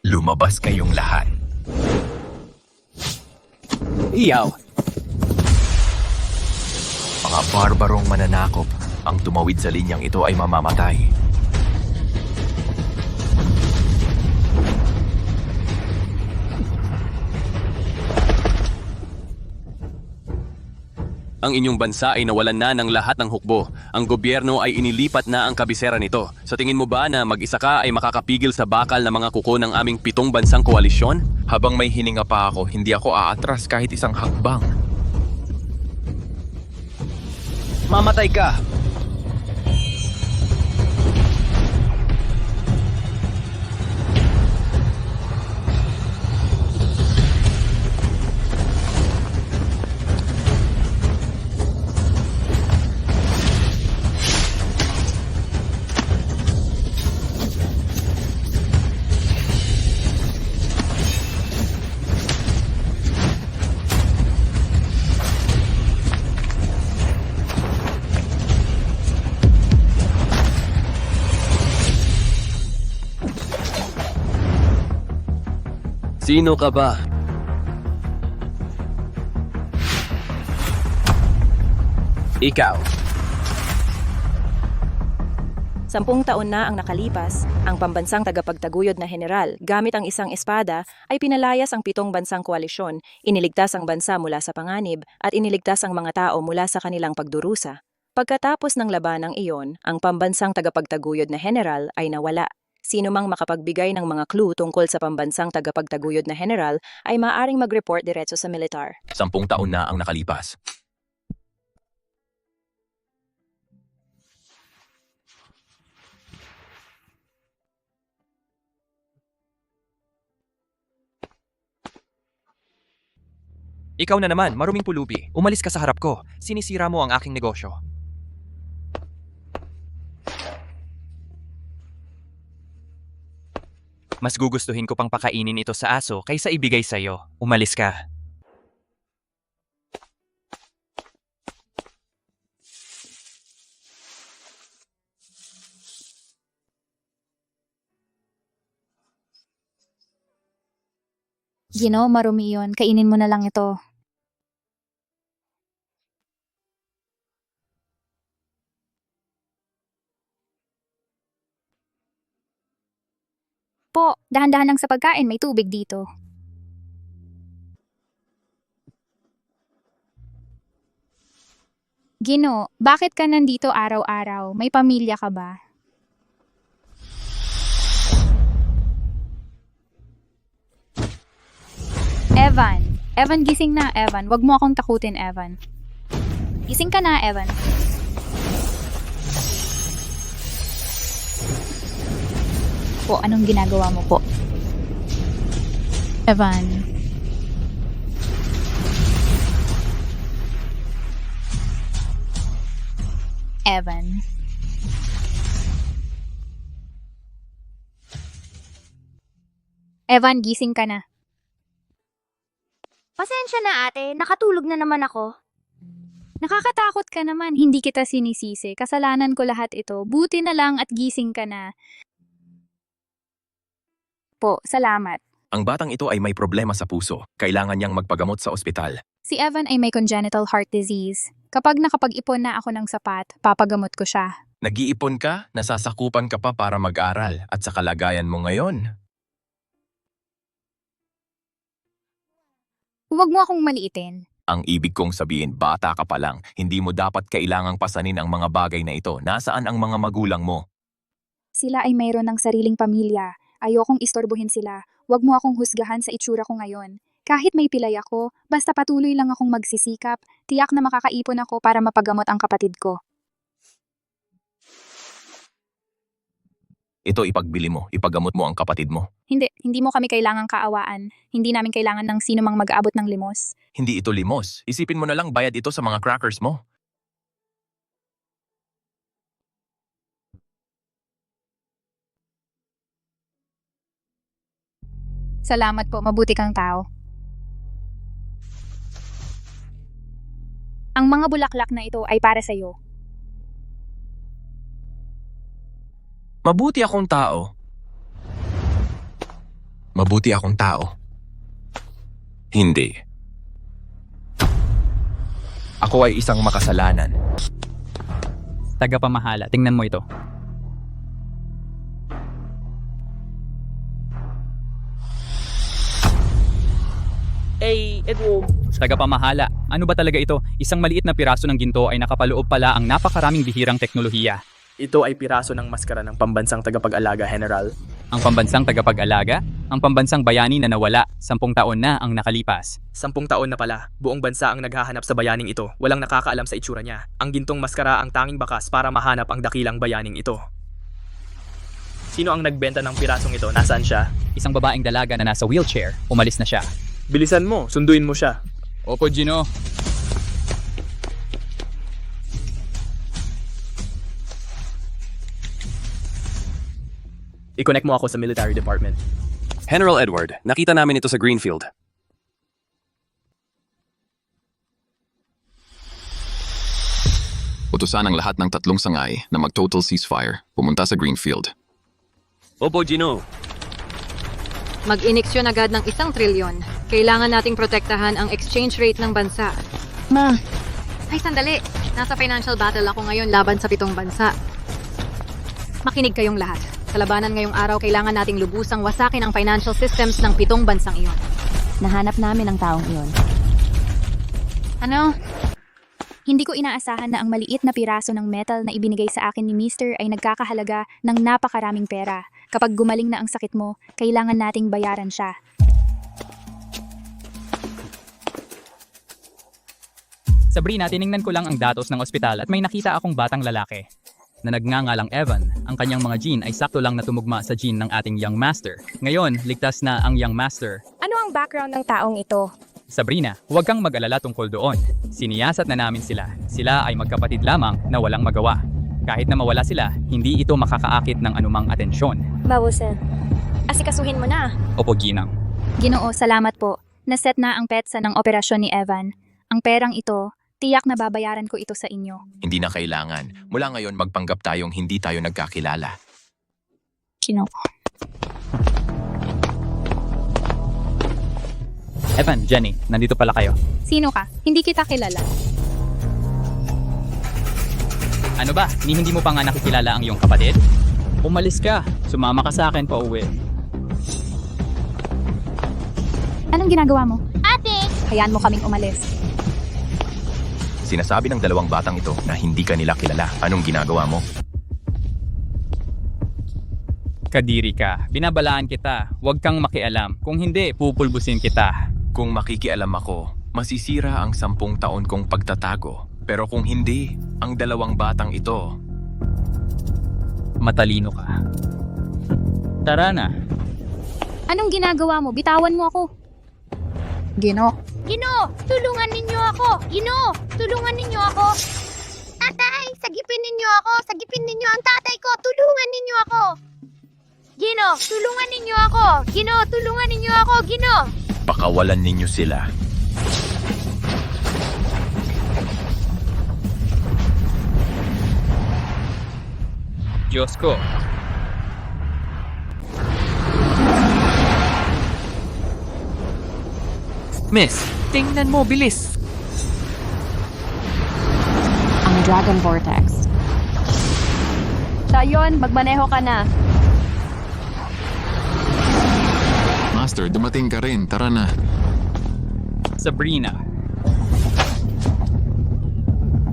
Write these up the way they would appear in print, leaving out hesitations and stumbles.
Lumabas kayong lahat. Iyaw! Mga barbarong mananakop. Ang tumawid sa linyang ito ay mamamatay. Ang inyong bansa ay nawalan na ng lahat ng hukbo. Ang gobyerno ay inilipat na ang kabisera nito. Sa tingin mo ba na mag-isa ka ay makakapigil sa bakal na mga kuko ng aming 7 bansang koalisyon? Habang may hininga pa ako, hindi ako aatras kahit isang hakbang. Mamatay ka! Sino ka ba? Ikaw. 10 taon na ang nakalipas, ang pambansang tagapagtaguyod na general gamit ang isang espada ay pinalayas ang 7 bansang koalisyon, iniligtas ang bansa mula sa panganib at iniligtas ang mga tao mula sa kanilang pagdurusa. Pagkatapos ng labanang iyon, ang pambansang tagapagtaguyod na general ay nawala. Sino mang makapagbigay ng mga clue tungkol sa pambansang tagapagtaguyod na general ay maaaring mag-report diretso sa militar. 10 taon na ang nakalipas. Ikaw na naman, maruming pulubi. Umalis ka sa harap ko. Sinisira mo ang aking negosyo. Mas gugustuhin ko pang pakainin ito sa aso kaysa ibigay sa'yo. Umalis ka. Marumi yun. Kainin mo na lang ito. Po, dahan-dahan lang sa pagkain. May tubig dito. Bakit ka nandito araw-araw? May pamilya ka ba? Evan, gising na, Evan. Wag mo akong takutin, Evan. Gising ka na, Evan. Po, anong ginagawa mo po? Evan. Evan. Evan, gising ka na. Pasensya na ate, nakatulog na naman ako. Nakakatakot ka naman, hindi kita sinisisi. Kasalanan ko lahat ito. Buti na lang at gising ka na. Po, salamat. Ang batang ito ay may problema sa puso. Kailangan niyang magpagamot sa ospital. Si Evan ay may congenital heart disease. Kapag nakapag-ipon na ako ng sapat, papagamot ko siya. Nag-iipon ka, nasasakupan ka pa para mag-aral at sa kalagayan mo ngayon. Huwag mo akong maliitin. Ang ibig kong sabihin, bata ka pa lang. Hindi mo dapat kailangang pasanin ang mga bagay na ito. Nasaan ang mga magulang mo? Sila ay mayroon ng sariling pamilya. Ayokong istorbohin sila. Huwag mo akong husgahan sa itsura ko ngayon. Kahit may pilay ako, basta patuloy lang akong magsisikap, tiyak na makakaipon ako para mapagamot ang kapatid ko. Ito ipagbili mo, ipagamot mo ang kapatid mo. Hindi mo kami kailangang kaawaan. Hindi namin kailangan ng sino mang mag-aabot ng limos. Hindi ito limos. Isipin mo na lang bayad ito sa mga crackers mo. Salamat po, mabuti kang tao. Ang mga bulaklak na ito ay para sa'yo. Mabuti akong tao. Mabuti akong tao. Hindi. Ako ay isang makasalanan. Tagapamahala, tingnan mo ito. Tagapamahala, ano ba talaga ito? Isang maliit na piraso ng ginto ay nakapaloob pala ang napakaraming bihirang teknolohiya. Ito ay piraso ng maskara ng pambansang tagapag-alaga, General. Ang pambansang tagapag-alaga, ang pambansang bayani na nawala, 10 taon na ang nakalipas. 10 taon na pala, buong bansa ang naghahanap sa bayaning ito. Walang nakakaalam sa itsura niya. Ang gintong maskara ang tanging bakas para mahanap ang dakilang bayaning ito. Sino ang nagbenta ng pirasong ito? Nasaan siya? Isang babaeng dalaga na nasa wheelchair, umalis na siya. Bilisan mo, sunduin mo siya. Opo, Gino. I-connect mo ako sa military department. General Edward, nakita namin ito sa Greenfield. Utusan ang lahat ng 3 sangay na mag-total ceasefire, pumunta sa Greenfield. Opo, Gino. Mag-iniksyon agad ng 1 trilyon. Kailangan nating protektahan ang exchange rate ng bansa. Ma, Ay, sandali. Nasa financial battle ako ngayon laban sa 7 bansa. Makinig kayong lahat. Sa labanan ngayong araw, kailangan nating lubusang wasakin ang financial systems ng 7 bansang iyon. Nahanap namin ang taong iyon. Ano? Hindi ko inaasahan na ang maliit na piraso ng metal na ibinigay sa akin ni Mr. ay nagkakahalaga ng napakaraming pera. Kapag gumaling na ang sakit mo, kailangan nating bayaran siya. Sabrina, tiningnan ko lang ang datos ng ospital at may nakita akong batang lalaki na nagngangalang Evan. Ang kanyang mga gene ay sakto lang na tumugma sa gene ng ating young master. Ngayon, ligtas na ang young master. Ano ang background ng taong ito? Sabrina, huwag kang mag-alala tungkol doon. Siniyasat na namin sila. Sila ay magkapatid lamang na walang magawa. Kahit na mawala sila, hindi ito makakaakit ng anumang atensyon. Bawusen. Asikasuhin mo na. Opo, Ginang. Ginoo, salamat po. Naset na ang petsa ng operasyon ni Evan. Ang perang ito, tiyak na babayaran ko ito sa inyo. Hindi na kailangan. Mula ngayon magpanggap tayong hindi tayo nagkakilala. Ginoo. Evan, Jenny, nandito pala kayo. Sino ka? Hindi kita kilala. Ano ba? Hindi mo pa nga nakikilala ang iyong kapatid? Umalis ka. Sumama ka sa akin pa uwi. Anong ginagawa mo? ate! Hayaan mo kaming umalis. Sinasabi ng 2 batang ito na hindi ka nila kilala. Anong ginagawa mo? Kadiri ka. Binabalaan kita. Huwag kang makialam. Kung hindi, pupulbusin kita. Kung makikialam ako, masisira ang 10 taon kong pagtatago. Pero kung hindi, ang 2 batang ito, Matalino ka. Tara na. Anong ginagawa mo? Bitawan mo ako. Gino. Gino, tulungan ninyo ako! Gino, tulungan ninyo ako! Tatay, sagipin ninyo ako! Sagipin ninyo ang tatay ko! Tulungan ninyo ako! Gino, tulungan ninyo ako! Gino, tulungan ninyo ako! Gino! pakawalan ninyo sila. Diyos ko. Miss, tingnan mo, bilis! Ang Dragon Vortex. Tayon, magmaneho ka na. Master, dumating ka rin. Tara na. Sabrina.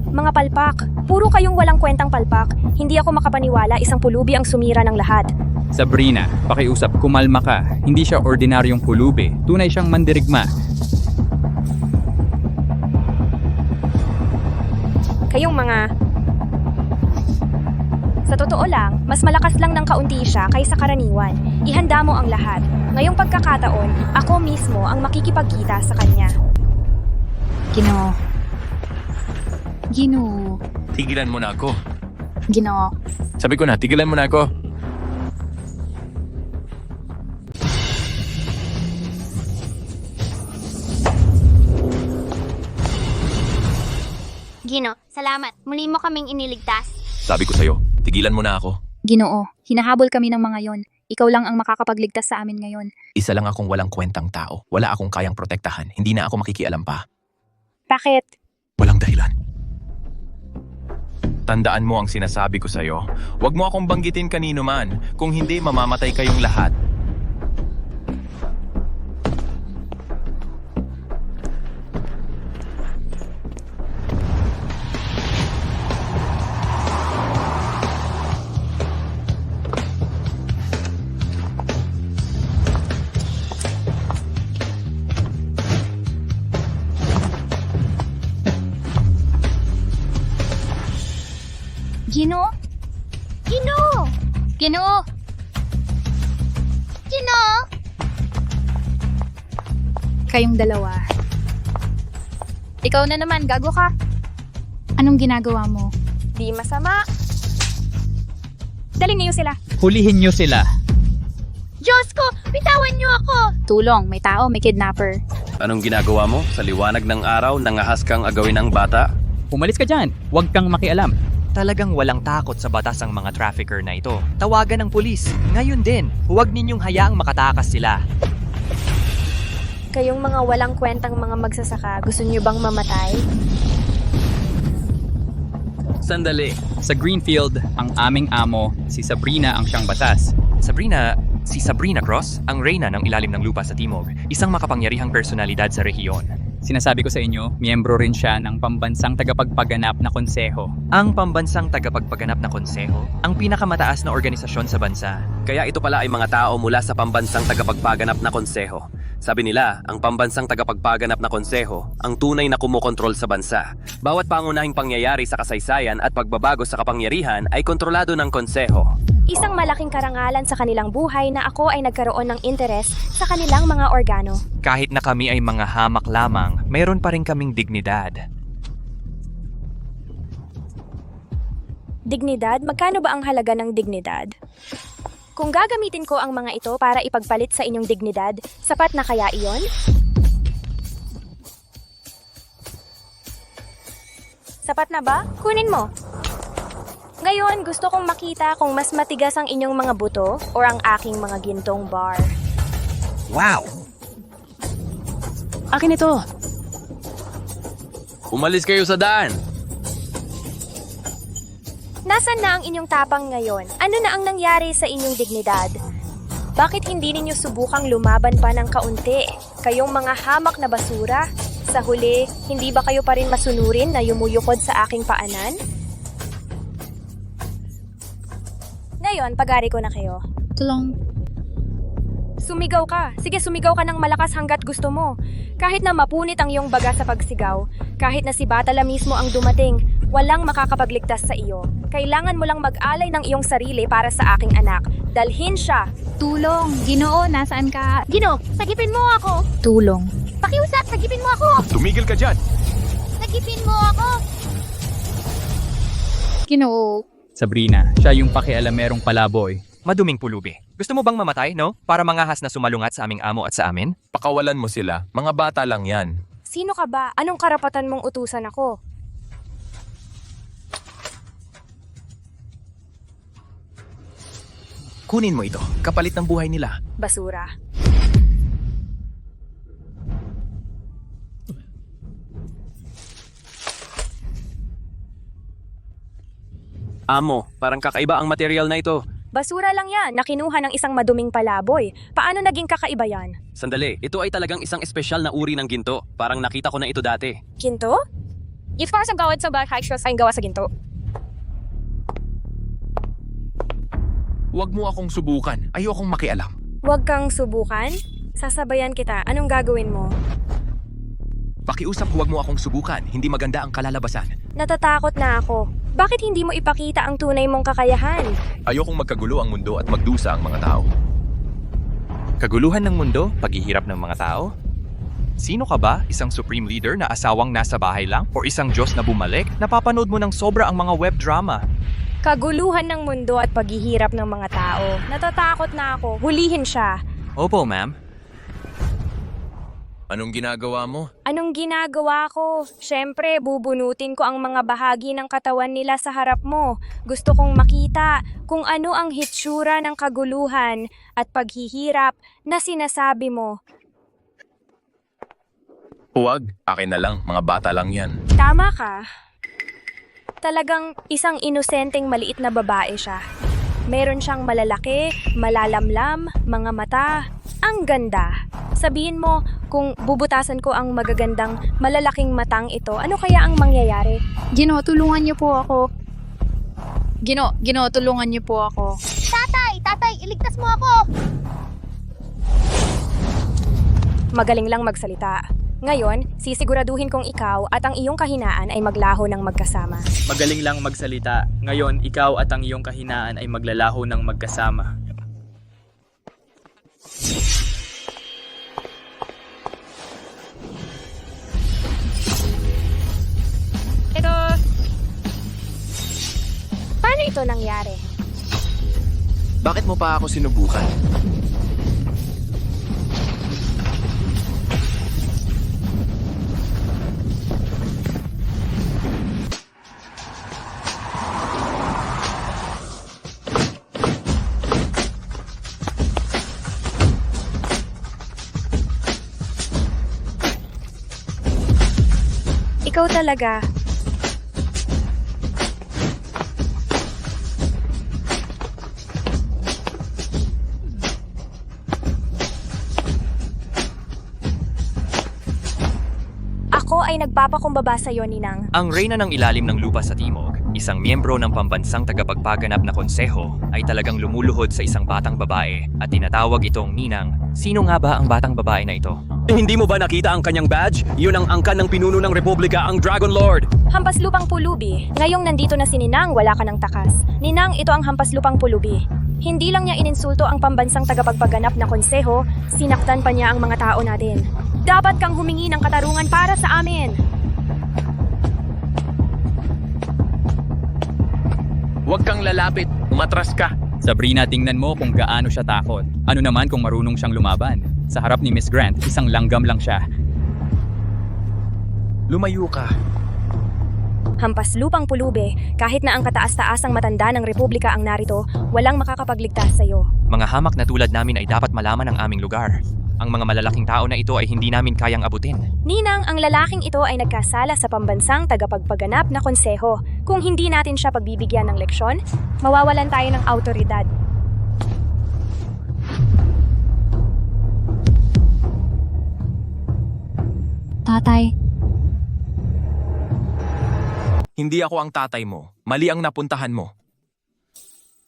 Mga palpak, puro kayong walang kwentang palpak. Hindi ako makapaniwala isang pulubi ang sumira ng lahat. Sabrina, pakiusap, kumalma ka. Hindi siya ordinaryong pulubi. Tunay siyang mandirigma. Kayong mga... Sa totoo lang, mas malakas lang ng kaunti siya kaysa karaniwan. Ihanda mo ang lahat. Ngayong pagkakataon, ako mismo ang makikipagkita sa kanya. Ginoo. Ginoo. Tigilan mo na ako. Ginoo. Sabi ko na, tigilan mo na ako. Gino, salamat. Muli mo kaming iniligtas. Sabi ko sa'yo, tigilan mo na ako. Ginoo, hinahabol kami ng mga yon. Ikaw lang ang makakapagligtas sa amin ngayon. Isa lang akong walang kwentang tao. Wala akong kayang protektahan. Hindi na ako makikialam pa. Bakit? Walang dahilan. Tandaan mo ang sinasabi ko sa'yo. Huwag mo akong banggitin kanino man. Kung hindi, mamamatay kayong lahat. Gino? Gino! Gino! Gino! Kayong dalawa. Ikaw na naman, gago ka. Anong ginagawa mo? Di masama. Dalhin niyo sila. Hulihin niyo sila. Diyos ko! Bitawan niyo ako! Tulong, may tao, may kidnapper. Anong ginagawa mo? Sa liwanag ng araw, nangahas kang agawin ng bata? Umalis ka dyan. Huwag kang makialam. Talagang walang takot sa batas ang mga trafficker na ito. Tawagan ng pulis. Ngayon din, huwag ninyong hayaang makatakas sila. Kayong mga walang kwentang mga magsasaka, gusto niyo bang mamatay? Sandali. Sa Greenfield, ang aming amo, si Sabrina ang siyang batas. Si Sabrina Cross, ang reyna ng ilalim ng lupa sa Timog, isang makapangyarihang personalidad sa rehiyon. Sinasabi ko sa inyo, miyembro rin siya ng pambansang tagapagpaganap na konseho. Ang pambansang tagapagpaganap na konseho, ang pinakamataas na organisasyon sa bansa. Kaya ito pala ay mga tao mula sa pambansang tagapagpaganap na konseho. Sabi nila, ang pambansang tagapagpaganap na konseho, ang tunay na kumokontrol sa bansa. Bawat pangunahing pangyayari sa kasaysayan at pagbabago sa kapangyarihan ay kontrolado ng konseho. Isang malaking karangalan sa kanilang buhay na ako ay nagkaroon ng interes sa kanilang mga organo. Kahit na kami ay mga hamak lamang, mayroon pa rin kaming dignidad. Dignidad? Magkano ba ang halaga ng dignidad? Kung gagamitin ko ang mga ito para ipagpalit sa inyong dignidad, sapat na kaya iyon? Sapat na ba? Kunin mo. Ngayon, gusto kong makita kung mas matigas ang inyong mga buto o ang aking mga gintong bar. Wow! Akin ito! Umalis kayo sa daan! Nasaan na ang inyong tapang ngayon? Ano na ang nangyari sa inyong dignidad? Bakit hindi ninyo subukang lumaban pa ng kaunti? Kayong mga hamak na basura? Sa huli, hindi ba kayo pa rin masunurin na yumuyukod sa aking paanan? Ngayon, pagari ko na kayo. Tulong. Sumigaw ka. Sige, sumigaw ka ng malakas hanggat gusto mo. Kahit na mapunit ang iyong baga sa pagsigaw, kahit na si Batala mismo ang dumating, walang makakapagligtas sa iyo. Kailangan mo lang mag-alay ng iyong sarili para sa aking anak. Dalhin siya. Tulong. Ginoo, nasaan ka? Gino, sagipin mo ako. Tulong. Pakiusap, sagipin mo ako. Tumigil ka dyan! Sagipin mo ako. Ginoo. Sabrina, siya yung pakialamerong palaboy. Maduming pulubi. Gusto mo bang mamatay, no? Para mangahas na sumalungat sa aming amo at sa amin? Pakawalan mo sila. Mga bata lang yan. Sino ka ba? Anong karapatan mong utusan ako? Kunin mo ito. Kapalit ng buhay nila. Basura. Amo, parang kakaiba ang material na ito. Basura lang yan, nakinuha ng isang maduming palaboy. Paano naging kakaiba yan? Sandali, ito ay talagang isang espesyal na uri ng ginto. Parang nakita ko na ito dati. Ginto? It's para sa gawad sa bahay ay gawa sa ginto. Huwag mo akong subukan. Ayokong makialam. Huwag kang subukan. Sasabayan kita. Anong gagawin mo? Pakiusap, huwag mo akong subukan. Hindi maganda ang kalalabasan. Natatakot na ako. Bakit hindi mo ipakita ang tunay mong kakayahan? Ayokong magkagulo ang mundo at magdusa ang mga tao. Kaguluhan ng mundo, paghihirap ng mga tao? Sino ka ba? Isang supreme leader na asawang nasa bahay lang? O isang Diyos na bumalik? Napapanood mo ng sobra ang mga web drama. Kaguluhan ng mundo at paghihirap ng mga tao. Natatakot na ako. Hulihin siya. Opo, ma'am. Anong ginagawa mo? Anong ginagawa ko? Siyempre, bubunutin ko ang mga bahagi ng katawan nila sa harap mo. Gusto kong makita kung ano ang hitsura ng kaguluhan at paghihirap na sinasabi mo. Huwag, akin na lang, mga bata lang yan. Tama ka. Talagang isang inosenteng maliit na babae siya. Meron siyang malalaki, malalamlam, mga mata. Ang ganda. Sabihin mo, kung bubutasan ko ang magagandang malalaking matang ito, ano kaya ang mangyayari? Gino, tulungan niyo po ako. Gino, tulungan niyo po ako. Tatay, iligtas mo ako! Magaling lang magsalita. Ngayon, sisiguraduhin kong ikaw at ang iyong kahinaan ay maglaho ng magkasama. Magaling lang magsalita. Ngayon, ikaw at ang iyong kahinaan ay maglalaho ng magkasama. Paano ito nangyari? Bakit mo pa ako sinubukan? Ikaw talaga. Ako ay nagpapakumbaba sa iyo, Ninang. Ang reyna ng ilalim ng lupa sa timog, isang miyembro ng pambansang tagapagpaganap na konseho, ay talagang lumuluhod sa isang batang babae at tinatawag itong Ninang. Sino nga ba ang batang babae na ito? Hindi mo ba nakita ang kanyang badge? Yun ang angkan ng pinuno ng Republika, ang Dragon Lord. Hampas lupang pulubi. Ngayong nandito na si Ninang, wala ka ng takas. Ninang, ito ang hampas lupang pulubi. Hindi lang niya ininsulto ang pambansang tagapagpaganap na konseho, sinaktan pa niya ang mga tao natin. Dapat kang humingi ng katarungan para sa amin. Huwag kang lalapit, umatras ka. Sabrina, tingnan mo kung gaano siya takot. Ano naman kung marunong siyang lumaban? Sa harap ni Miss Grant, isang langgam lang siya. Lumayo ka. Hampas lupang pulubi, kahit na ang kataas-taasang matanda ng Republika ang narito, walang makakapagligtas sa iyo. Mga hamak na tulad namin ay dapat malaman ang aming lugar. Ang mga malalaking tao na ito ay hindi namin kayang abutin. Ninang, ang lalaking ito ay nagkasala sa pambansang tagapagpaganap na konseho. Kung hindi natin siya pagbibigyan ng leksyon, mawawalan tayo ng autoridad. Tatay, Hindi ako ang tatay mo. Mali ang napuntahan mo.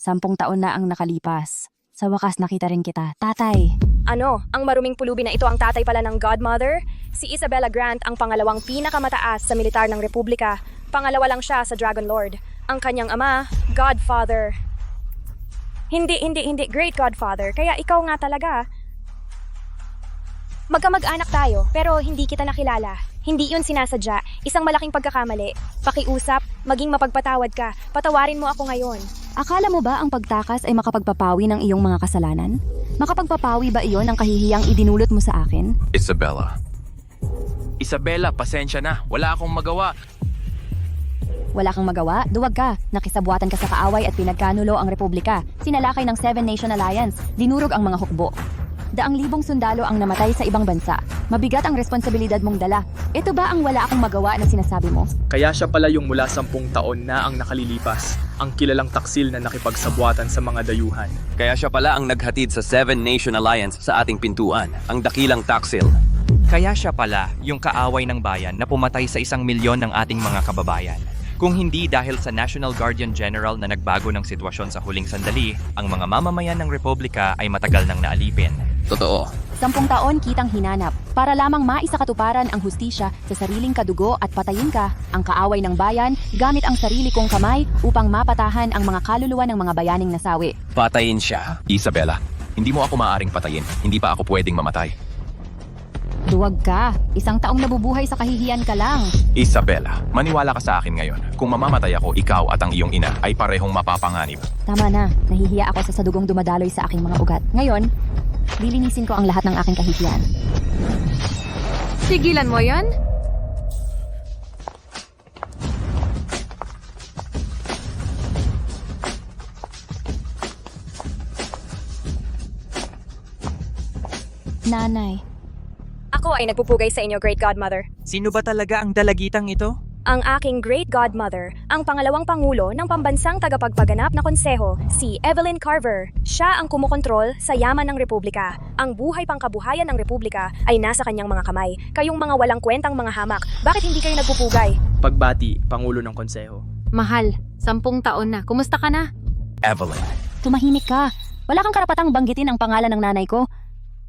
10 taon na ang nakalipas. Sa wakas nakita rin kita. Tatay! Ano, ang maruming pulubi na ito ang tatay pala ng Godmother? Si Isabella Grant ang pangalawang pinakamataas sa militar ng Republika. Pangalawa lang siya sa Dragon Lord. Ang kanyang ama, Godfather. Hindi, Great Godfather. Kaya ikaw nga talaga. Magkamag-anak tayo, pero hindi kita nakilala. Hindi yun sinasadya. Isang malaking pagkakamali. Pakiusap, maging mapagpatawad ka. Patawarin mo ako ngayon. Akala mo ba ang pagtakas ay makapagpapawi ng iyong mga kasalanan? Makapagpapawi ba iyon ng kahihiyang idinulot mo sa akin? Isabella, pasensya na. Wala akong magawa. Wala kang magawa, duwag ka. Nakisabuatan ka sa kaaway at pinagkanulo ang Republika. Sinalakay ng Seven Nation Alliance. Dinurog ang mga hukbo. Daang libong sundalo ang namatay sa ibang bansa. Mabigat ang responsibilidad mong dala. Ito ba ang wala akong magawa na sinasabi mo? Kaya siya pala yung mula 10 taon na ang nakalilipas, ang kilalang taksil na nakipagsabuatan sa mga dayuhan. Kaya siya pala ang naghatid sa Seven Nation Alliance sa ating pintuan, ang dakilang taksil. Kaya siya pala yung kaaway ng bayan na pumatay sa 1 milyon ng ating mga kababayan. Kung hindi dahil sa National Guardian General na nagbago ng sitwasyon sa huling sandali, ang mga mamamayan ng Republika ay matagal nang naalipin. Totoo. 10 taon kitang hinanap para lamang maisakatuparan ang hustisya sa sariling kadugo at patayin ka, ang kaaway ng bayan, gamit ang sarili kong kamay upang mapatahan ang mga kaluluwa ng mga bayaning nasawi. Patayin siya. Isabella, hindi mo ako maaaring patayin. Hindi pa ako pwedeng mamatay. Duwag ka. 1 taong nabubuhay sa kahihiyan ka lang. Isabella, maniwala ka sa akin ngayon. Kung mamamatay ako, ikaw at ang iyong ina ay parehong mapapanganib. Tama na. Nahihiya ako sa sadugong dumadaloy sa aking mga ugat. Ngayon, lilinisin ko ang lahat ng aking kahihiyan. Tigilan mo yan? Nanay. Ako ay nagpupugay sa inyo, Great Godmother. Sino ba talaga ang dalagitang ito? Ang aking Great Godmother, ang pangalawang pangulo ng pambansang tagapagpaganap na konseho, si Evelyn Carver. Siya ang kumukontrol sa yaman ng Republika. Ang buhay pangkabuhayan ng Republika ay nasa kanyang mga kamay. Kayong mga walang kwentang mga hamak, bakit hindi kayo nagpupugay? Pagbati, Pangulo ng Konseho. Mahal, 10 taon na. Kumusta ka na? Evelyn, Tumahimik ka. Wala kang karapatang banggitin ang pangalan ng nanay ko.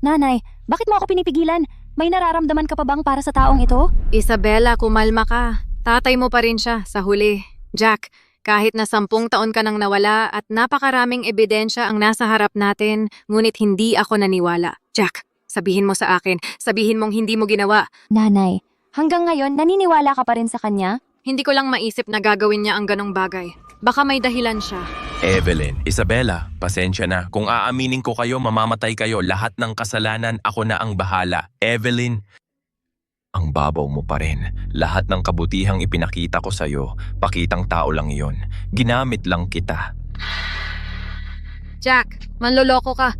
Nanay, bakit mo ako pinipigilan? May nararamdaman ka pa bang para sa taong ito? Isabella, kumalma ka. Tatay mo pa rin siya sa huli. Jack, kahit na 10 taon ka nang nawala at napakaraming ebidensya ang nasa harap natin, ngunit hindi ako naniwala. Jack, sabihin mo sa akin, sabihin mong hindi mo ginawa. Nanay, hanggang ngayon naniniwala ka pa rin sa kanya? Hindi ko lang maisip na gagawin niya ang ganong bagay. Baka may dahilan siya. Evelyn, Isabella, pasensya na. Kung aaminin ko kayo, mamamatay kayo. Lahat ng kasalanan, ako na ang bahala. Evelyn, ang babaw mo pa rin. Lahat ng kabutihang ipinakita ko sa'yo, pakitang tao lang iyon. Ginamit lang kita. Jack, manloloko ka.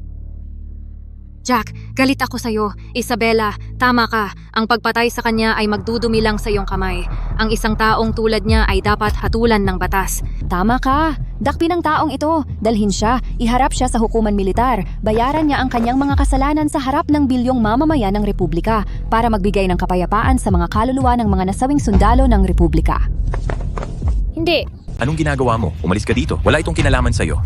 Jack, galit ako sa'yo. Isabella, tama ka. Ang pagpatay sa kanya ay magdudumi lang sa iyong kamay. Ang isang taong tulad niya ay dapat hatulan ng batas. Tama ka. Dakpin ng taong ito. Dalhin siya, iharap siya sa hukuman militar. Bayaran niya ang kanyang mga kasalanan sa harap ng bilyong mamamayan ng Republika para magbigay ng kapayapaan sa mga kaluluwa ng mga nasawing sundalo ng Republika. Hindi. Anong ginagawa mo? Umalis ka dito. Wala itong kinalaman sa'yo.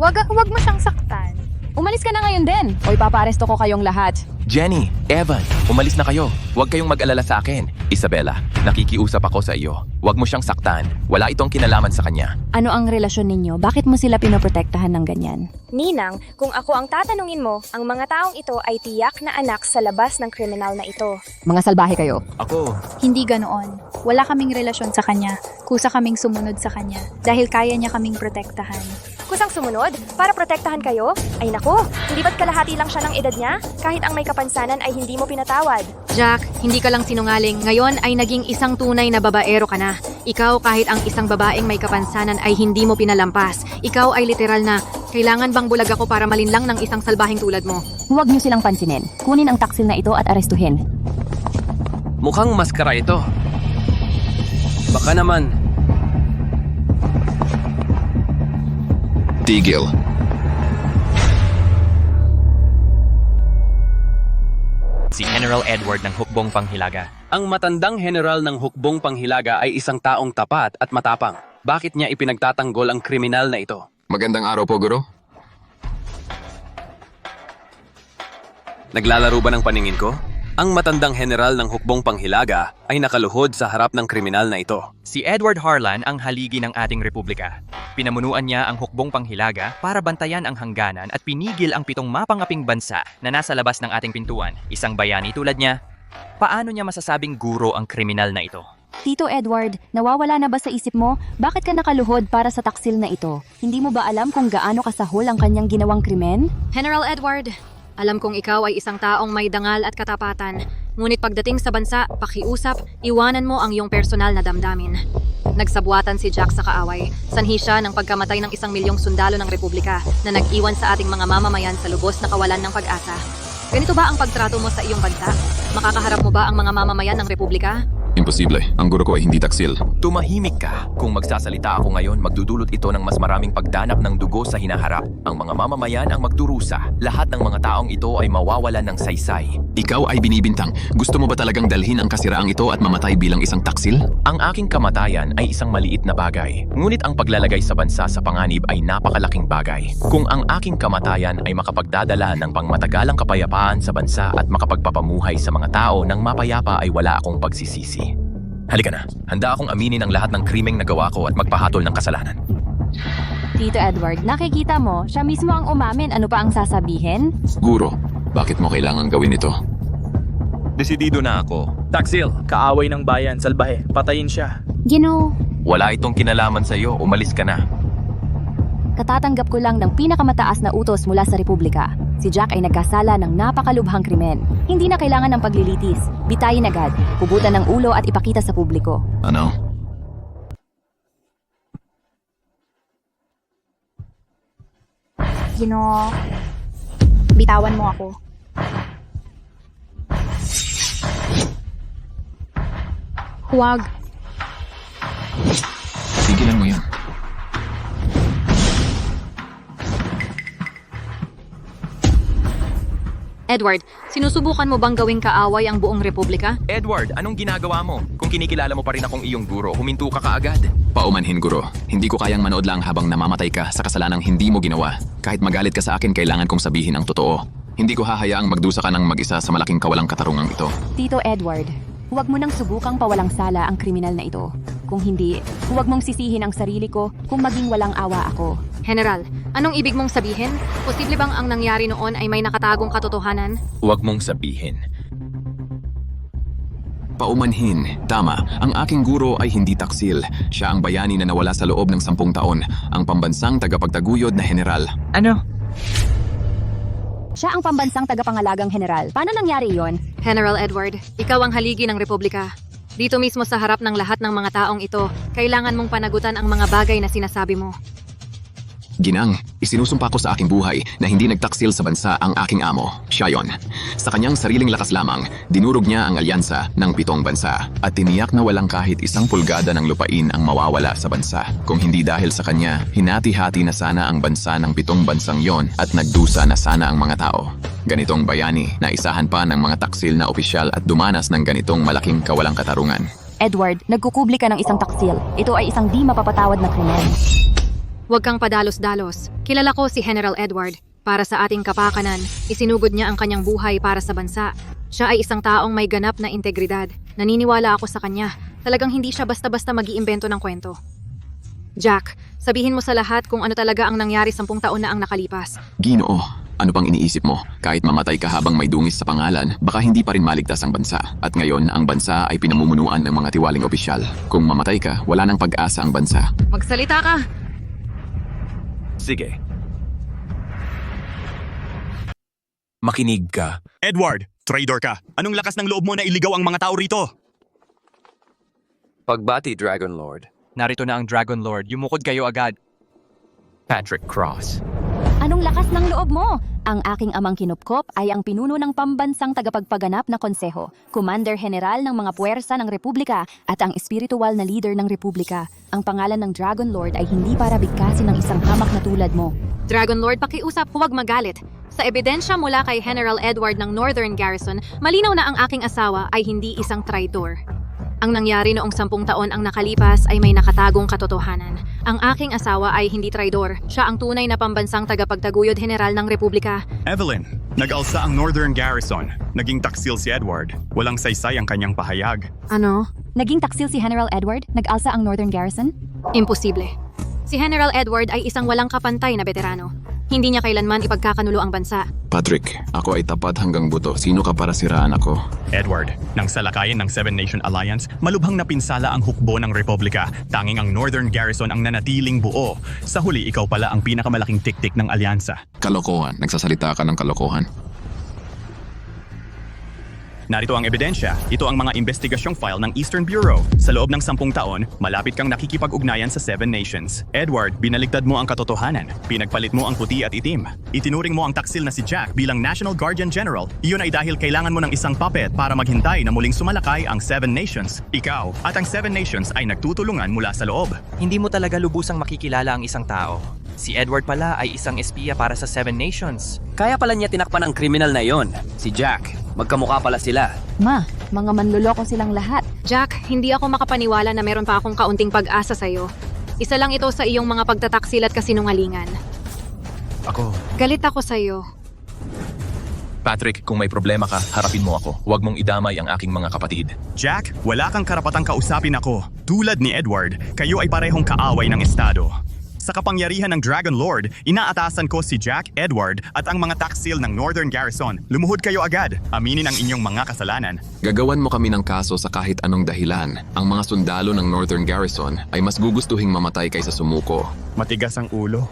Wag mo siyang saktan. Umalis ka na ngayon din, o ipapaaresto ko kayong lahat. Jenny, Evan, umalis na kayo. Huwag kayong mag-alala sa akin. Isabella, nakikiusap ako sa iyo. Huwag mo siyang saktan. Wala itong kinalaman sa kanya. Ano ang relasyon ninyo? Bakit mo sila pinoprotektahan ng ganyan? Ninang, kung ako ang tatanungin mo, ang mga taong ito ay tiyak na anak sa labas ng kriminal na ito. Mga salbahe kayo. Ako, Hindi ganoon. Wala kaming relasyon sa kanya. Kusa kaming sumunod sa kanya dahil kaya niya kaming protektahan. Kusang sumunod? Para protektahan kayo? Ay nako, hindi ba't kalahati lang siya ng edad niya? Kahit ang may kapansanan ay hindi mo pinatawad. Jack, hindi ka lang sinungaling. Ngayon ay naging isang tunay na babaero ka na. Ikaw kahit ang isang babaeng may kapansanan ay hindi mo pinalampas. Ikaw ay literal na, kailangan bang bulag ako para malinlang ng isang salbahing tulad mo? Huwag niyo silang pansinin. Kunin ang taksil na ito at arestuhin. Mukhang maskara ito. Baka naman. Tigil. Si General Edward ng Hukbong Panghilaga. Ang matandang general ng Hukbong Panghilaga ay isang taong tapat at matapang. Bakit niya ipinagtatanggol ang kriminal na ito? Magandang araw po, Guro. Naglalaro ba ng paningin ko? Ang matandang general ng Hukbong Panghilaga ay nakaluhod sa harap ng kriminal na ito. Si Edward Harlan ang haligi ng ating republika. Pinamunuan niya ang Hukbong Panghilaga para bantayan ang hangganan at pinigil ang 7 mapangaping bansa na nasa labas ng ating pintuan. Isang bayani tulad niya. Paano niya masasabing guro ang kriminal na ito? Tito Edward, nawawala na ba sa isip mo? Bakit ka nakaluhod para sa taksil na ito? Hindi mo ba alam kung gaano kasahol ang kanyang ginawang krimen? General Edward, alam kong ikaw ay isang taong may dangal at katapatan. Ngunit pagdating sa bansa, pakiusap, iwanan mo ang iyong personal na damdamin. Nagsabuatan si Jack sa kaaway. Sanhi siya ng pagkamatay ng 1 milyong sundalo ng Republika na nag-iwan sa ating mga mamamayan sa lubos na kawalan ng pag-asa. Ganito ba ang pagtrato mo sa iyong bansa? Makakaharap mo ba ang mga mamamayan ng Republika? Imposible. Ang guro ko ay hindi taksil. tumahimik ka. Kung magsasalita ako ngayon, magdudulot ito ng mas maraming pagdanap ng dugo sa hinaharap. Ang mga mamamayan ang magdurusa. Lahat ng mga taong ito ay mawawalan ng saysay. Ikaw ay binibintang. Gusto mo ba talagang dalhin ang kasiraang ito at mamatay bilang isang taksil? Ang aking kamatayan ay isang maliit na bagay. Ngunit ang paglalagay sa bansa sa panganib ay napakalaking bagay. Kung ang aking kamatayan ay makapagdadala ng pangmatagalang kapayapaan sa bansa at makapagpapamuhay sa mga tao ng mapayapa ay wala akong pagsisisi. Halika na. Handa akong aminin ang lahat ng krimeng nagawa ko at magpahatol ng kasalanan. Tito Edward, nakikita mo, siya mismo ang umamin. Ano pa ang sasabihin? Guro, bakit mo kailangan gawin ito? Desidido na ako. Taksil, kaaway ng bayan, salbahe, patayin siya. Ginoo, Wala itong kinalaman sa iyo. Umalis ka na. Katatanggap ko lang ng pinakamataas na utos mula sa Republika. Si Jack ay nagkasala ng napakalubhang krimen. Hindi na kailangan ng paglilitis. Bitayin agad, hugutan ng ulo at ipakita sa publiko. Ano? Bitawan mo ako. Huwag. Tigilan mo yan. Edward, sinusubukan mo bang gawing kaaway ang buong republika? Edward, anong ginagawa mo? Kung kinikilala mo pa rin akong iyong guro, huminto ka kaagad. Paumanhin, guro. Hindi ko kayang manood lang habang namamatay ka sa kasalanang hindi mo ginawa. Kahit magalit ka sa akin, kailangan kong sabihin ang totoo. Hindi ko hahayaang magdusa ka ng mag-isa sa malaking kawalang katarungang ito. Tito Edward, huwag mo nang subukang pawalang sala ang kriminal na ito. Kung hindi, huwag mong sisihin ang sarili ko kung maging walang awa ako. General, anong ibig mong sabihin? Posible bang ang nangyari noon ay may nakatagong katotohanan? Huwag mong sabihin. Paumanhin. Tama, ang aking guro ay hindi taksil. Siya ang bayani na nawala sa loob ng 10 taon. Ang pambansang tagapagtaguyod na general. Ano? Siya ang pambansang tagapangalagang general. Paano nangyari iyon? General Edward, ikaw ang haligi ng republika. Dito mismo sa harap ng lahat ng mga taong ito, kailangan mong panagutan ang mga bagay na sinasabi mo. Ginang, isinusumpa ko sa aking buhay na hindi nagtaksil sa bansa ang aking amo. Siya yon. Sa kanyang sariling lakas lamang, dinurog niya ang alyansa ng 7 bansa at tiniyak na walang kahit 1 pulgada ng lupain ang mawawala sa bansa. Kung hindi dahil sa kanya, hinati-hati na sana ang bansa ng 7 bansang yon at nagdusa na sana ang mga tao. Ganitong bayani na isahan pa ng mga taksil na opisyal at dumanas ng ganitong malaking kawalang katarungan. Edward, nagkukubli ka ng isang taksil. Ito ay isang di mapapatawad na krimen. Huwag kang padalos-dalos. Kilala ko si General Edward. Para sa ating kapakanan, isinugod niya ang kanyang buhay para sa bansa. Siya ay isang taong may ganap na integridad. Naniniwala ako sa kanya. Talagang hindi siya basta-basta mag-iimbento ng kwento. Jack, sabihin mo sa lahat kung ano talaga ang nangyari 10 taon na ang nakalipas. Ginoo, ano pang iniisip mo? Kahit mamatay ka habang may dungis sa pangalan, baka hindi pa rin maligtas ang bansa. At ngayon, ang bansa ay pinamumunuan ng mga tiwaling opisyal. Kung mamatay ka, wala nang pag-asa ang bansa. Magsalita ka! Sige. Makinig ka. Edward, traitor ka. Anong lakas ng loob mo na iligaw ang mga tao rito? Pagbati, Dragon Lord. Narito na ang Dragon Lord. Yumukod kayo agad. Patrick Cross. Anong lakas ng loob mo? Ang aking amang kinupkop ay ang pinuno ng pambansang tagapagpaganap na konseho, Commander General ng mga puwersa ng Republika at ang espiritual na leader ng Republika. Ang pangalan ng Dragon Lord ay hindi para bigkasin ng isang hamak na tulad mo. Dragon Lord, pakiusap, huwag magalit. Sa ebidensya mula kay General Edward ng Northern Garrison, malinaw na ang aking asawa ay hindi isang traitor. Ang nangyari noong 10 taon ang nakalipas ay may nakatagong katotohanan. Ang aking asawa ay hindi traidor. Siya ang tunay na pambansang tagapagtaguyod general ng Republika. Evelyn, nag-alsa ang Northern Garrison. Naging taksil si Edward. Walang saysay ang kanyang pahayag. Ano? Naging taksil si General Edward? Nag-alsa ang Northern Garrison? Imposible. Si General Edward ay isang walang kapantay na veterano. Hindi niya kailanman ipagkakanulo ang bansa. Patrick, ako ay tapat hanggang buto. Sino ka para siraan ako? Edward, nang salakayin ng Seven Nation Alliance, malubhang napinsala ang hukbo ng Republika. Tanging ang Northern Garrison ang nanatiling buo. Sa huli, ikaw pala ang pinakamalaking tiktik ng alyansa. Kalokohan. Nagsasalita ka ng kalokohan. Narito ang ebidensya. Ito ang mga investigasyong file ng Eastern Bureau. Sa loob ng 10 taon, malapit kang nakikipag-ugnayan sa Seven Nations. Edward, binaligtad mo ang katotohanan. Pinagpalit mo ang puti at itim. Itinuring mo ang taksil na si Jack bilang National Guardian General. Iyon ay dahil kailangan mo ng isang puppet para maghintay na muling sumalakay ang Seven Nations. Ikaw at ang Seven Nations ay nagtutulungan mula sa loob. Hindi mo talaga lubusang makikilala ang isang tao. Si Edward pala ay isang espiya para sa Seven Nations. Kaya pala niya tinakpan ang kriminal na yon, si Jack. Magkamukha pala sila. Ma, mga manluloko silang lahat. Jack, hindi ako makapaniwala na meron pa akong kaunting pag-asa sa'yo. Isa lang ito sa iyong mga pagtataksil at kasinungalingan. Galit ako sa'yo. Patrick, kung may problema ka, harapin mo ako. Huwag mong idamay ang aking mga kapatid. Jack, wala kang karapatang kausapin ako. Tulad ni Edward, kayo ay parehong kaaway ng Estado. Sa kapangyarihan ng Dragon Lord, inaatasan ko si Jack, Edward at ang mga taksil ng Northern Garrison. Lumuhod kayo agad. Aminin ang inyong mga kasalanan. Gagawan mo kami ng kaso sa kahit anong dahilan. Ang mga sundalo ng Northern Garrison ay mas gugustuhing mamatay kaysa sumuko. Matigas ang ulo.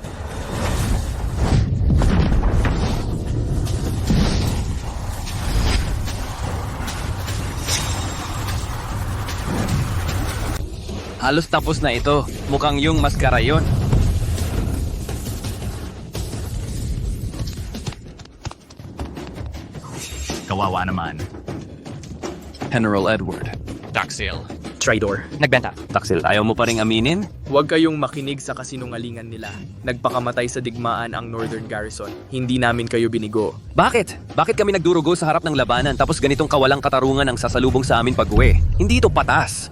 Halos tapos na ito. Mukhang yung maskara yon. Kawawa naman. General Edward. Taxil. Traidor. Nagbenta. Taksil, ayaw mo pa ring aminin? Huwag kayong makinig sa kasinungalingan nila. Nagpakamatay sa digmaan ang Northern Garrison. Hindi namin kayo binigo. Bakit? Bakit kami nagdurugo sa harap ng labanan tapos ganitong kawalang katarungan ang sasalubong sa amin pag-uwi? Hindi ito patas.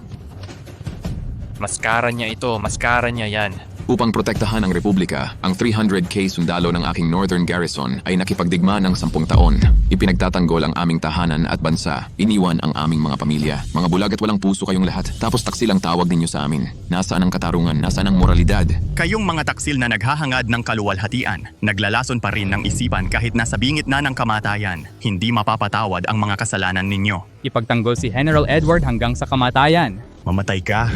Maskara niya ito, maskara niya yan. Upang protektahan ang Republika, ang 300k sundalo ng aking Northern Garrison ay nakipagdigma ng 10 taon. Ipinagtatanggol ang aming tahanan at bansa. Iniwan ang aming mga pamilya. Mga bulag at walang puso kayong lahat. Tapos taksil ang tawag ninyo sa amin. Nasaan ang katarungan? Nasaan ang moralidad? Kayong mga taksil na naghahangad ng kaluwalhatian, naglalason pa rin ng isipan kahit nasa bingit na ng kamatayan. Hindi mapapatawad ang mga kasalanan ninyo. Ipagtanggol si General Edward hanggang sa kamatayan. Mamatay ka.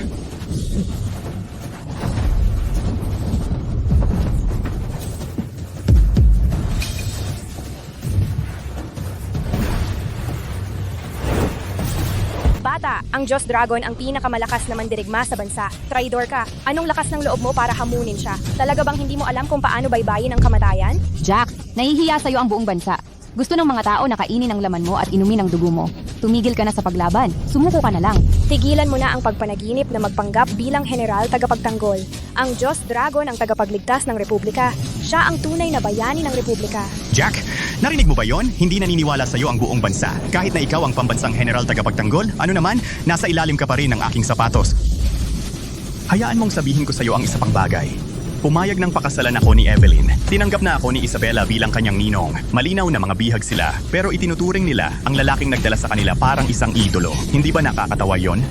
Bata, ang Diyos Dragon ang pinakamalakas na mandirigma sa bansa. Traidor ka. Anong lakas ng loob mo para hamunin siya? Talaga bang hindi mo alam kung paano baybayin ang kamatayan? Jack, nahihiya sa'yo ang buong bansa. Gusto ng mga tao na kainin ang laman mo at inumin ang dugo mo. Tumigil ka na sa paglaban. Sumuko ka na lang. Tigilan mo na ang pagpanaginip na magpanggap bilang general tagapagtanggol. Ang Diyos Dragon ang tagapagligtas ng Republika. Siya ang tunay na bayani ng Republika. Jack, narinig mo ba yon? Hindi naniniwala sa'yo ang buong bansa. Kahit na ikaw ang pambansang general tagapagtanggol, ano naman, nasa ilalim ka pa rin ng aking sapatos. Hayaan mong sabihin ko sa'yo ang isa pang bagay. Pumayag ng pakasalan ako ni Evelyn. Tinanggap na ako ni Isabella bilang kanyang ninong. Malinaw na mga bihag sila, pero itinuturing nila ang lalaking nagdala sa kanila parang isang idolo. Hindi ba nakakatawa yon?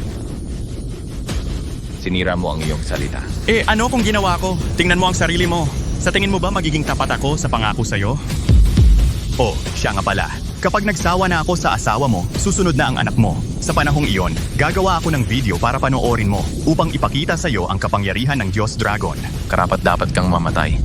Sinira mo ang iyong salita. Ano kung ginawa ko? Tingnan mo ang sarili mo. Sa tingin mo ba magiging tapat ako sa pangako sa'yo? Oh, siya nga pala. Kapag nagsawa na ako sa asawa mo, susunod na ang anak mo. Sa panahong iyon, gagawa ako ng video para panoorin mo upang ipakita sa'yo ang kapangyarihan ng Diyos Dragon. Karapat dapat kang mamatay.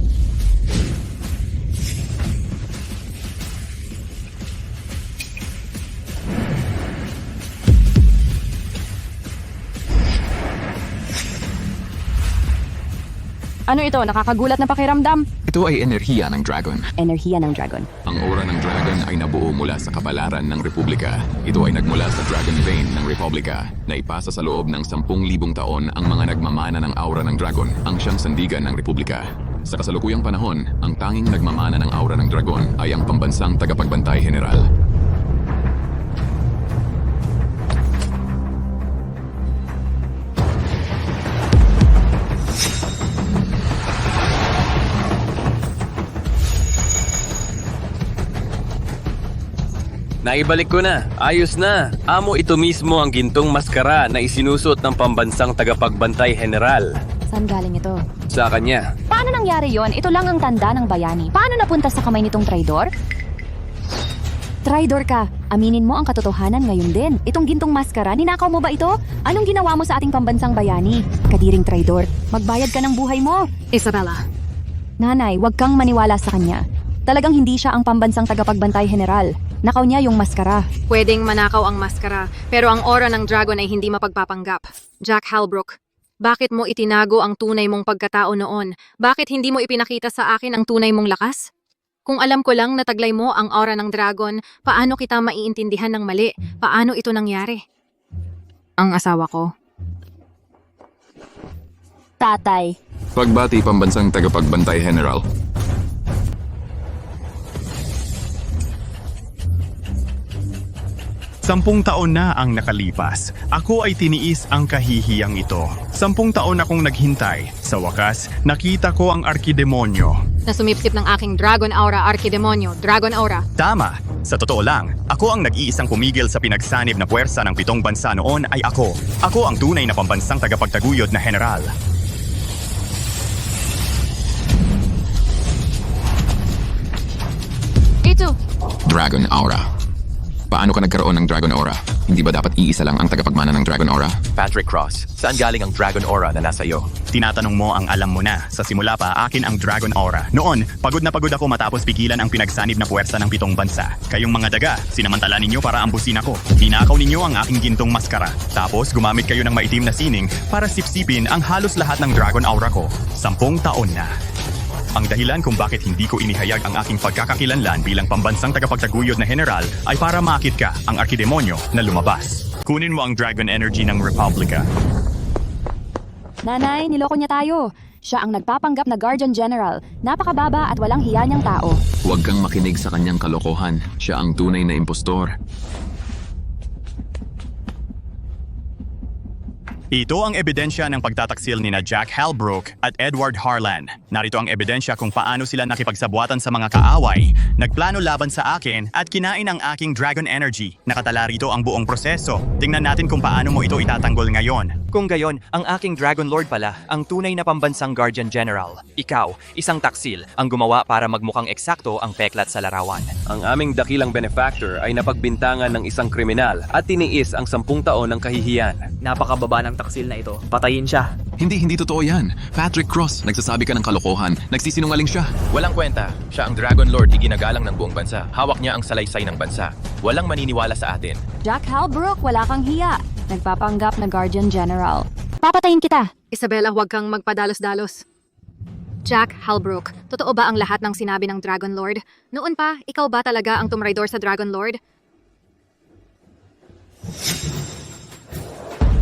Ano ito? Nakakagulat na pakiramdam? Ito ay enerhiya ng Dragon. Enerhiya ng Dragon. Ang aura ng Dragon ay nabuo mula sa kapalaran ng Republika. Ito ay nagmula sa Dragon Vein ng Republika na ipasa sa loob ng 10,000 taon ang mga nagmamana ng aura ng Dragon, ang siyang sandigan ng Republika. Sa kasalukuyang panahon, ang tanging nagmamana ng aura ng Dragon ay ang pambansang tagapagbantay general. Naibalik ko na. Ayos na. Amo ito mismo ang gintong maskara na isinusuot ng pambansang tagapagbantay general. Saan galing ito? Sa kanya. Paano nangyari yon? Ito lang ang tanda ng bayani. Paano napunta sa kamay nitong traidor? Traidor ka. Aminin mo ang katotohanan ngayon din. Itong gintong maskara, ninakaw mo ba ito? Anong ginawa mo sa ating pambansang bayani? Kadiring traidor, magbayad ka ng buhay mo. Isabella. Nanay, huwag kang maniwala sa kanya. Talagang hindi siya ang pambansang tagapagbantay general. Nakaw niya yung maskara. Pwedeng manakaw ang maskara, pero ang aura ng dragon ay hindi mapagpapanggap. Jack Halbrook, bakit mo itinago ang tunay mong pagkatao noon? Bakit hindi mo ipinakita sa akin ang tunay mong lakas? Kung alam ko lang na taglay mo ang aura ng dragon, paano kita maiintindihan ng mali? Paano ito nangyari? Ang asawa ko. Tatay. Pagbati pambansang tagapagbantay general. Sampung taon na ang nakalipas. Ako ay tiniis ang kahihiyang ito. 10 taon akong naghintay. Sa wakas, nakita ko ang arkidemonyo. Na sumipsip ng aking dragon aura, arkidemonyo, dragon aura. Tama. Sa totoo lang, ako ang nag-iisang pumigil sa pinagsanib na puwersa ng 7 bansa noon ay ako. Ako ang tunay na pambansang tagapagtaguyod na general. Ito. Dragon Aura. Paano ka nagkaroon ng Dragon Aura? Hindi ba dapat iisa lang ang tagapagmana ng Dragon Aura? Patrick Cross, saan galing ang Dragon Aura na nasa iyo? Tinatanong mo ang alam mo na. Sa simula pa, akin ang Dragon Aura. Noon, pagod na pagod ako matapos pigilan ang pinagsanib na puwersa ng 7 bansa. Kayong mga daga, sinamantala ninyo para ambusin ako. Ninakaw ninyo ang aking gintong maskara. Tapos gumamit kayo ng maitim na sining para sipsipin ang halos lahat ng Dragon Aura ko. 10 taon na. Ang dahilan kung bakit hindi ko inihayag ang aking pagkakakilanlan bilang pambansang tagapagtaguyod na general ay para makit ka ang arkidemonyo na lumabas. Kunin mo ang Dragon Energy ng Republika. Nanay, niloko niya tayo. Siya ang nagpapanggap na Guardian General. Napakababa at walang hiya niyang tao. Huwag kang makinig sa kanyang kalokohan. Siya ang tunay na impostor. Ito ang ebidensya ng pagtataksil ni na Jack Halbrook at Edward Harlan. Narito ang ebidensya kung paano sila nakipagsabuatan sa mga kaaway, nagplano laban sa akin at kinain ang aking Dragon Energy. Nakatala rito ang buong proseso. Tingnan natin kung paano mo ito itatanggol ngayon. Kung gayon, ang aking Dragon Lord pala, ang tunay na pambansang Guardian General. Ikaw, isang taksil, ang gumawa para magmukhang eksakto ang peklat sa larawan. Ang aming dakilang benefactor ay napagbintangan ng isang kriminal at tiniis ang 10 taon ng kahihiyan. Napakababa ng taksil na ito. Patayin siya. Hindi totoo yan. Patrick Cross, nagsasabi ka ng kalokohan. Nagsisinungaling siya. Walang kwenta. Siya ang Dragon Lord, iginagalang ng buong bansa. Hawak niya ang salaysay ng bansa. Walang maniniwala sa atin. Jack Halbrook, wala kang hiya. Nagpapanggap na Guardian General. Papatayin kita. Isabella, huwag kang magpadalos-dalos. Jack Halbrook, totoo ba ang lahat ng sinabi ng Dragon Lord? Noon pa, ikaw ba talaga ang tumraidor sa Dragon Lord?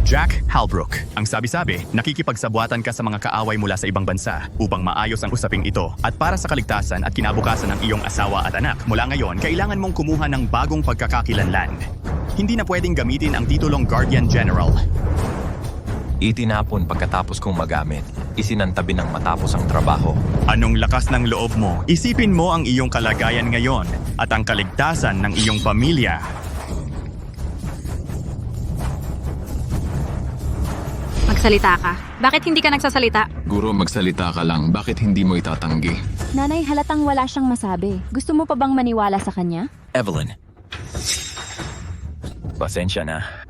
Jack Halbrook. Ang sabi-sabi, nakikipagsabuatan ka sa mga kaaway mula sa ibang bansa upang maayos ang usaping ito at para sa kaligtasan at kinabukasan ng iyong asawa at anak. Mula ngayon, kailangan mong kumuha ng bagong pagkakakilanlan. Hindi na pwedeng gamitin ang titulong Guardian General. Itinapon pagkatapos kong magamit. Isinantabi ng matapos ang trabaho. Anong lakas ng loob mo? Isipin mo ang iyong kalagayan ngayon at ang kaligtasan ng iyong pamilya. Magsalita ka. Bakit hindi ka nagsasalita? Guro, magsalita ka lang. Bakit hindi mo itatanggi? Nanay, halatang wala siyang masabi. Gusto mo pa bang maniwala sa kanya? Evelyn. Pasensya na.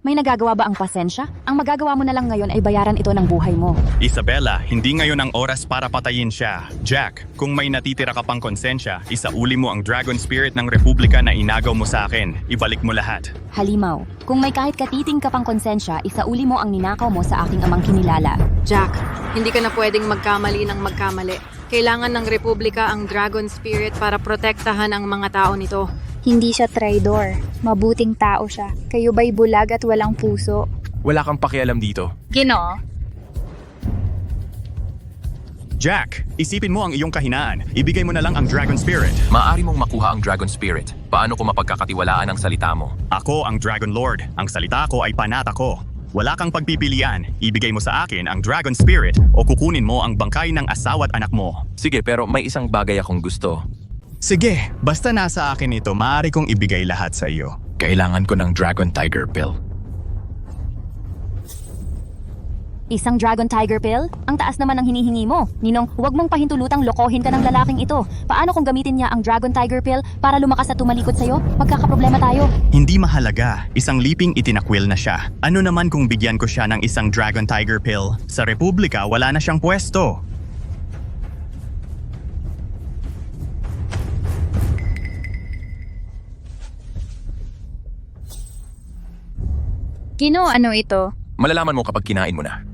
May nagagawa ba ang pasensya? Ang magagawa mo na lang ngayon ay bayaran ito ng buhay mo. Isabella, hindi ngayon ang oras para patayin siya. Jack, kung may natitira ka pang konsensya, isauli mo ang Dragon Spirit ng Republika na inagaw mo sa akin. Ibalik mo lahat. Halimaw, kung may kahit katiting ka pang konsensya, isauli mo ang ninakaw mo sa aking amang kinilala. Jack, hindi ka na pwedeng magkamali ng magkamali. Kailangan ng Republika ang Dragon Spirit para protektahan ang mga tao nito. Hindi siya traidor. Mabuting tao siya. Kayo ba'y bulag at walang puso? Wala kang pakialam dito. Ginoo, Jack, isipin mo ang iyong kahinaan. Ibigay mo na lang ang Dragon Spirit. Maaari mong makuha ang Dragon Spirit. Paano ko mapagkakatiwalaan ang salita mo? Ako ang Dragon Lord. Ang salita ko ay panata ko. Wala kang pagpipilian. Ibigay mo sa akin ang Dragon Spirit o kukunin mo ang bangkay ng asawa at anak mo. Sige, pero may isang bagay akong gusto. Sige, basta nasa akin ito, maaari kong ibigay lahat sa iyo. Kailangan ko ng Dragon Tiger Pill. Isang Dragon Tiger Pill? Ang taas naman ang hinihingi mo. Ninong, huwag mong pahintulutang lokohin ka ng lalaking ito. Paano kung gamitin niya ang Dragon Tiger Pill para lumakas at tumalikod sa'yo? Magkakaproblema tayo. Hindi mahalaga. Isang liping itinakwil na siya. Ano naman kung bigyan ko siya ng isang Dragon Tiger Pill? Sa Republika, wala na siyang pwesto. Ginoo, ano ito? Malalaman mo kapag kinain mo na.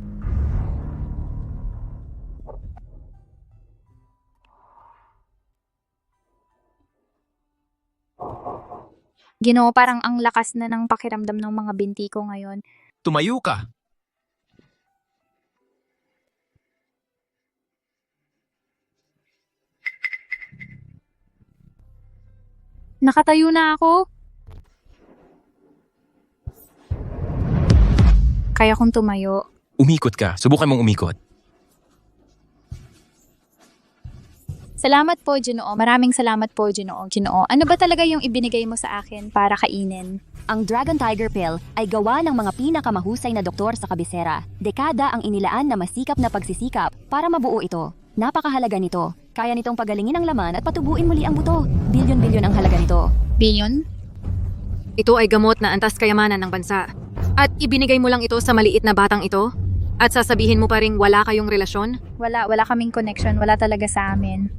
Ginoo, parang ang lakas na ng pakiramdam ng mga binti ko ngayon. Tumayo ka! Nakatayo na ako. Kaya kong tumayo. Umikot ka. Subukan mong umikot. Salamat po, Ginoo. Maraming salamat po, Ginoo. Ginoo, ano ba talaga yung ibinigay mo sa akin para kainin? Ang Dragon Tiger Pill ay gawa ng mga pinakamahusay na doktor sa kabisera. Dekada ang inilaan na masikap na pagsisikap para mabuo ito. Napakahalaga nito. Kaya nitong pagalingin ang laman at patubuin muli ang buto. Bilyon-bilyon ang halaga nito. Bilyon? Ito ay gamot na antas kayamanan ng bansa. At ibinigay mo lang ito sa maliit na batang ito? At sasabihin mo pa ring wala kayong relasyon? Wala kaming connection, wala talaga sa amin.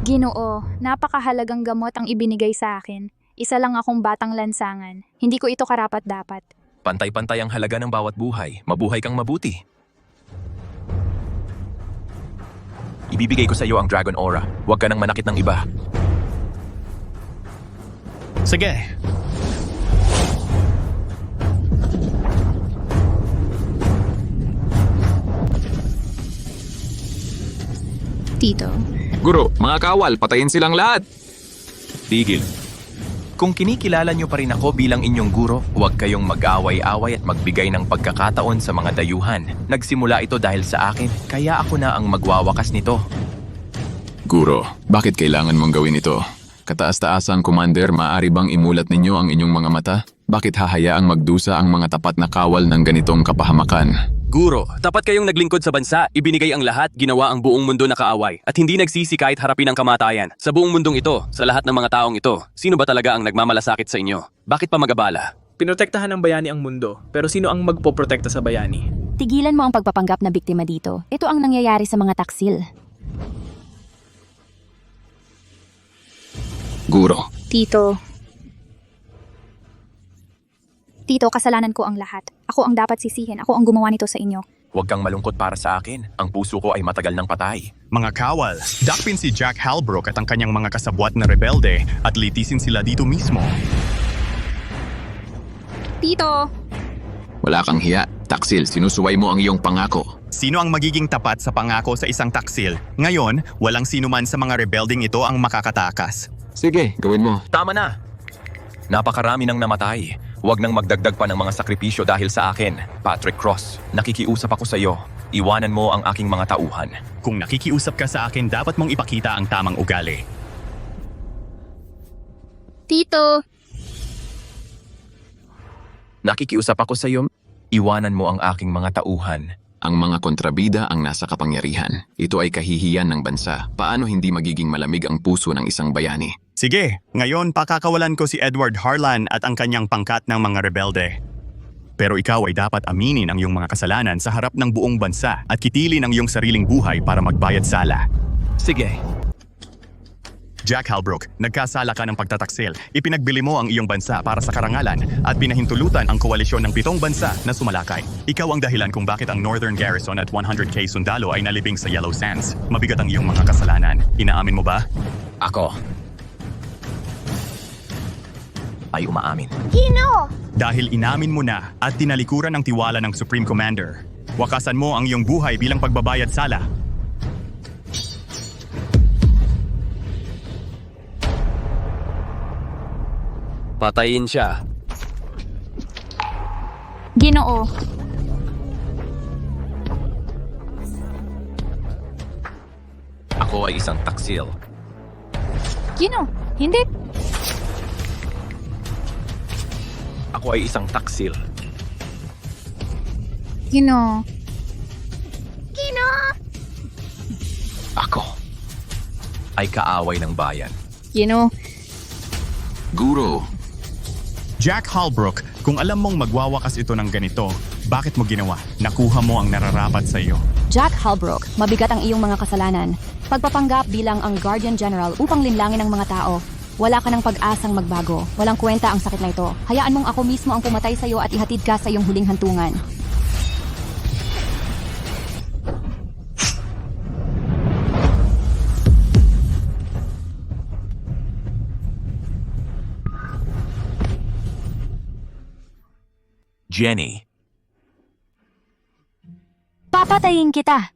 Ginoo, napakahalagang gamot ang ibinigay sa akin. Isa lang akong batang lansangan. Hindi ko ito karapat-dapat. Pantay-pantay ang halaga ng bawat buhay. Mabuhay kang mabuti. Ibibigay ko sa iyo ang Dragon Aura. Huwag ka nang manakit ng iba. Sige. Tito. Guro, mga kawal, patayin silang lahat. Tigil. Kung kinikilala niyo pa rin ako bilang inyong guro, huwag kayong mag-away-away at magbigay ng pagkakataon sa mga dayuhan. Nagsimula ito dahil sa akin, kaya ako na ang magwawakas nito. Guro, bakit kailangan mong gawin ito? Kataas-taasang commander, maaari bang imulat ninyo ang inyong mga mata? Bakit hahayaang magdusa ang mga tapat na kawal ng ganitong kapahamakan? Guro, tapat kayong naglingkod sa bansa, ibinigay ang lahat, ginawa ang buong mundo na kaaway, at hindi nagsisi kahit harapin ang kamatayan. Sa buong mundong ito, sa lahat ng mga taong ito, sino ba talaga ang nagmamalasakit sa inyo? Bakit pa mag-abala? Pinotektahan ng bayani ang mundo, pero sino ang magpoprotekta sa bayani? Tigilan mo ang pagpapanggap na biktima dito. Ito ang nangyayari sa mga taksil. Guro, Tito, kasalanan ko ang lahat. Ako ang dapat sisihin. Ako ang gumawa nito sa inyo. Huwag kang malungkot para sa akin. Ang puso ko ay matagal ng patay. Mga kawal, dakpin si Jack Halbrook at ang kanyang mga kasabwat na rebelde at litisin sila dito mismo. Tito! wala kang hiya. Taksil, sinusuway mo ang iyong pangako. Sino ang magiging tapat sa pangako sa isang taksil? Ngayon, walang sinuman sa mga rebelding ito ang makakatakas. Sige, gawin mo. Tama na! Napakarami nang namatay. Huwag nang magdagdag pa ng mga sakripisyo dahil sa akin. Patrick Cross, nakikiusap ako sa iyo. Iwanan mo ang aking mga tauhan. Kung nakikiusap ka sa akin, dapat mong ipakita ang tamang ugali. Tito, Nakikiusap ako sa iyo. Iwanan mo ang aking mga tauhan. Ang mga kontrabida ang nasa kapangyarihan. Ito ay kahihiyan ng bansa. Paano hindi magiging malamig ang puso ng isang bayani? Sige, ngayon pakakawalan ko si Edward Harlan at ang kanyang pangkat ng mga rebelde. Pero ikaw ay dapat aminin ang iyong mga kasalanan sa harap ng buong bansa at kitilin ang iyong sariling buhay para magbayad sala. Sige. Jack Halbrook, nagkasala ka ng pagtataksil. Ipinagbili mo ang iyong bansa para sa karangalan at pinahintulutan ang koalisyon ng 7 bansa na sumalakay. Ikaw ang dahilan kung bakit ang Northern Garrison at 100k sundalo ay nalibing sa Yellow Sands. Mabigat ang iyong mga kasalanan. Inaamin mo ba? Ako ay umaamin. Gino! Dahil inamin mo na at tinalikuran ang tiwala ng Supreme Commander, wakasan mo ang iyong buhay bilang pagbabayad sala. Patayin siya. Ginoo, Ako ay isang taksil. Ginoo, hindi. Ako ay isang taksil. Ginoo. Gino! Ako ay kaaway ng bayan. Ginoo. Guro, Jack Halbrook, kung alam mong magwawakas ito ng ganito, bakit mo ginawa? Nakuha mo ang nararapat sa iyo. Jack Halbrook, mabigat ang iyong mga kasalanan. Pagpapanggap bilang ang Guardian General upang linlangin ang mga tao. Wala ka ng pag-asang magbago. Walang kwenta ang sakit na ito. Hayaan mong ako mismo ang pumatay sa iyo at ihatid ka sa iyong huling hantungan. Jenny, Papatayin kita!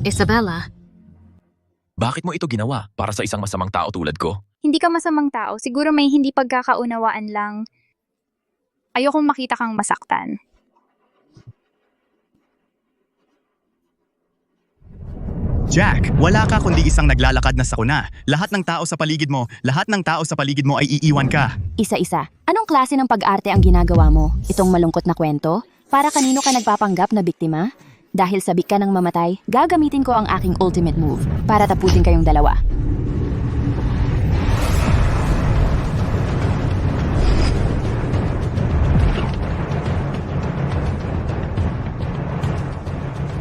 Isabella, bakit mo ito ginawa para sa isang masamang tao tulad ko? Hindi ka masamang tao. Siguro may hindi pagkakaunawaan lang. Ayokong makita kang masaktan. Jack, wala ka kundi isang naglalakad na sakuna. Lahat ng tao sa paligid mo ay iiwan ka. Isa-isa. Anong klase ng pag-arte ang ginagawa mo? Itong malungkot na kwento? Para kanino ka nagpapanggap na biktima? Dahil sabik ka ng mamatay, gagamitin ko ang aking ultimate move para tapusin kayong dalawa.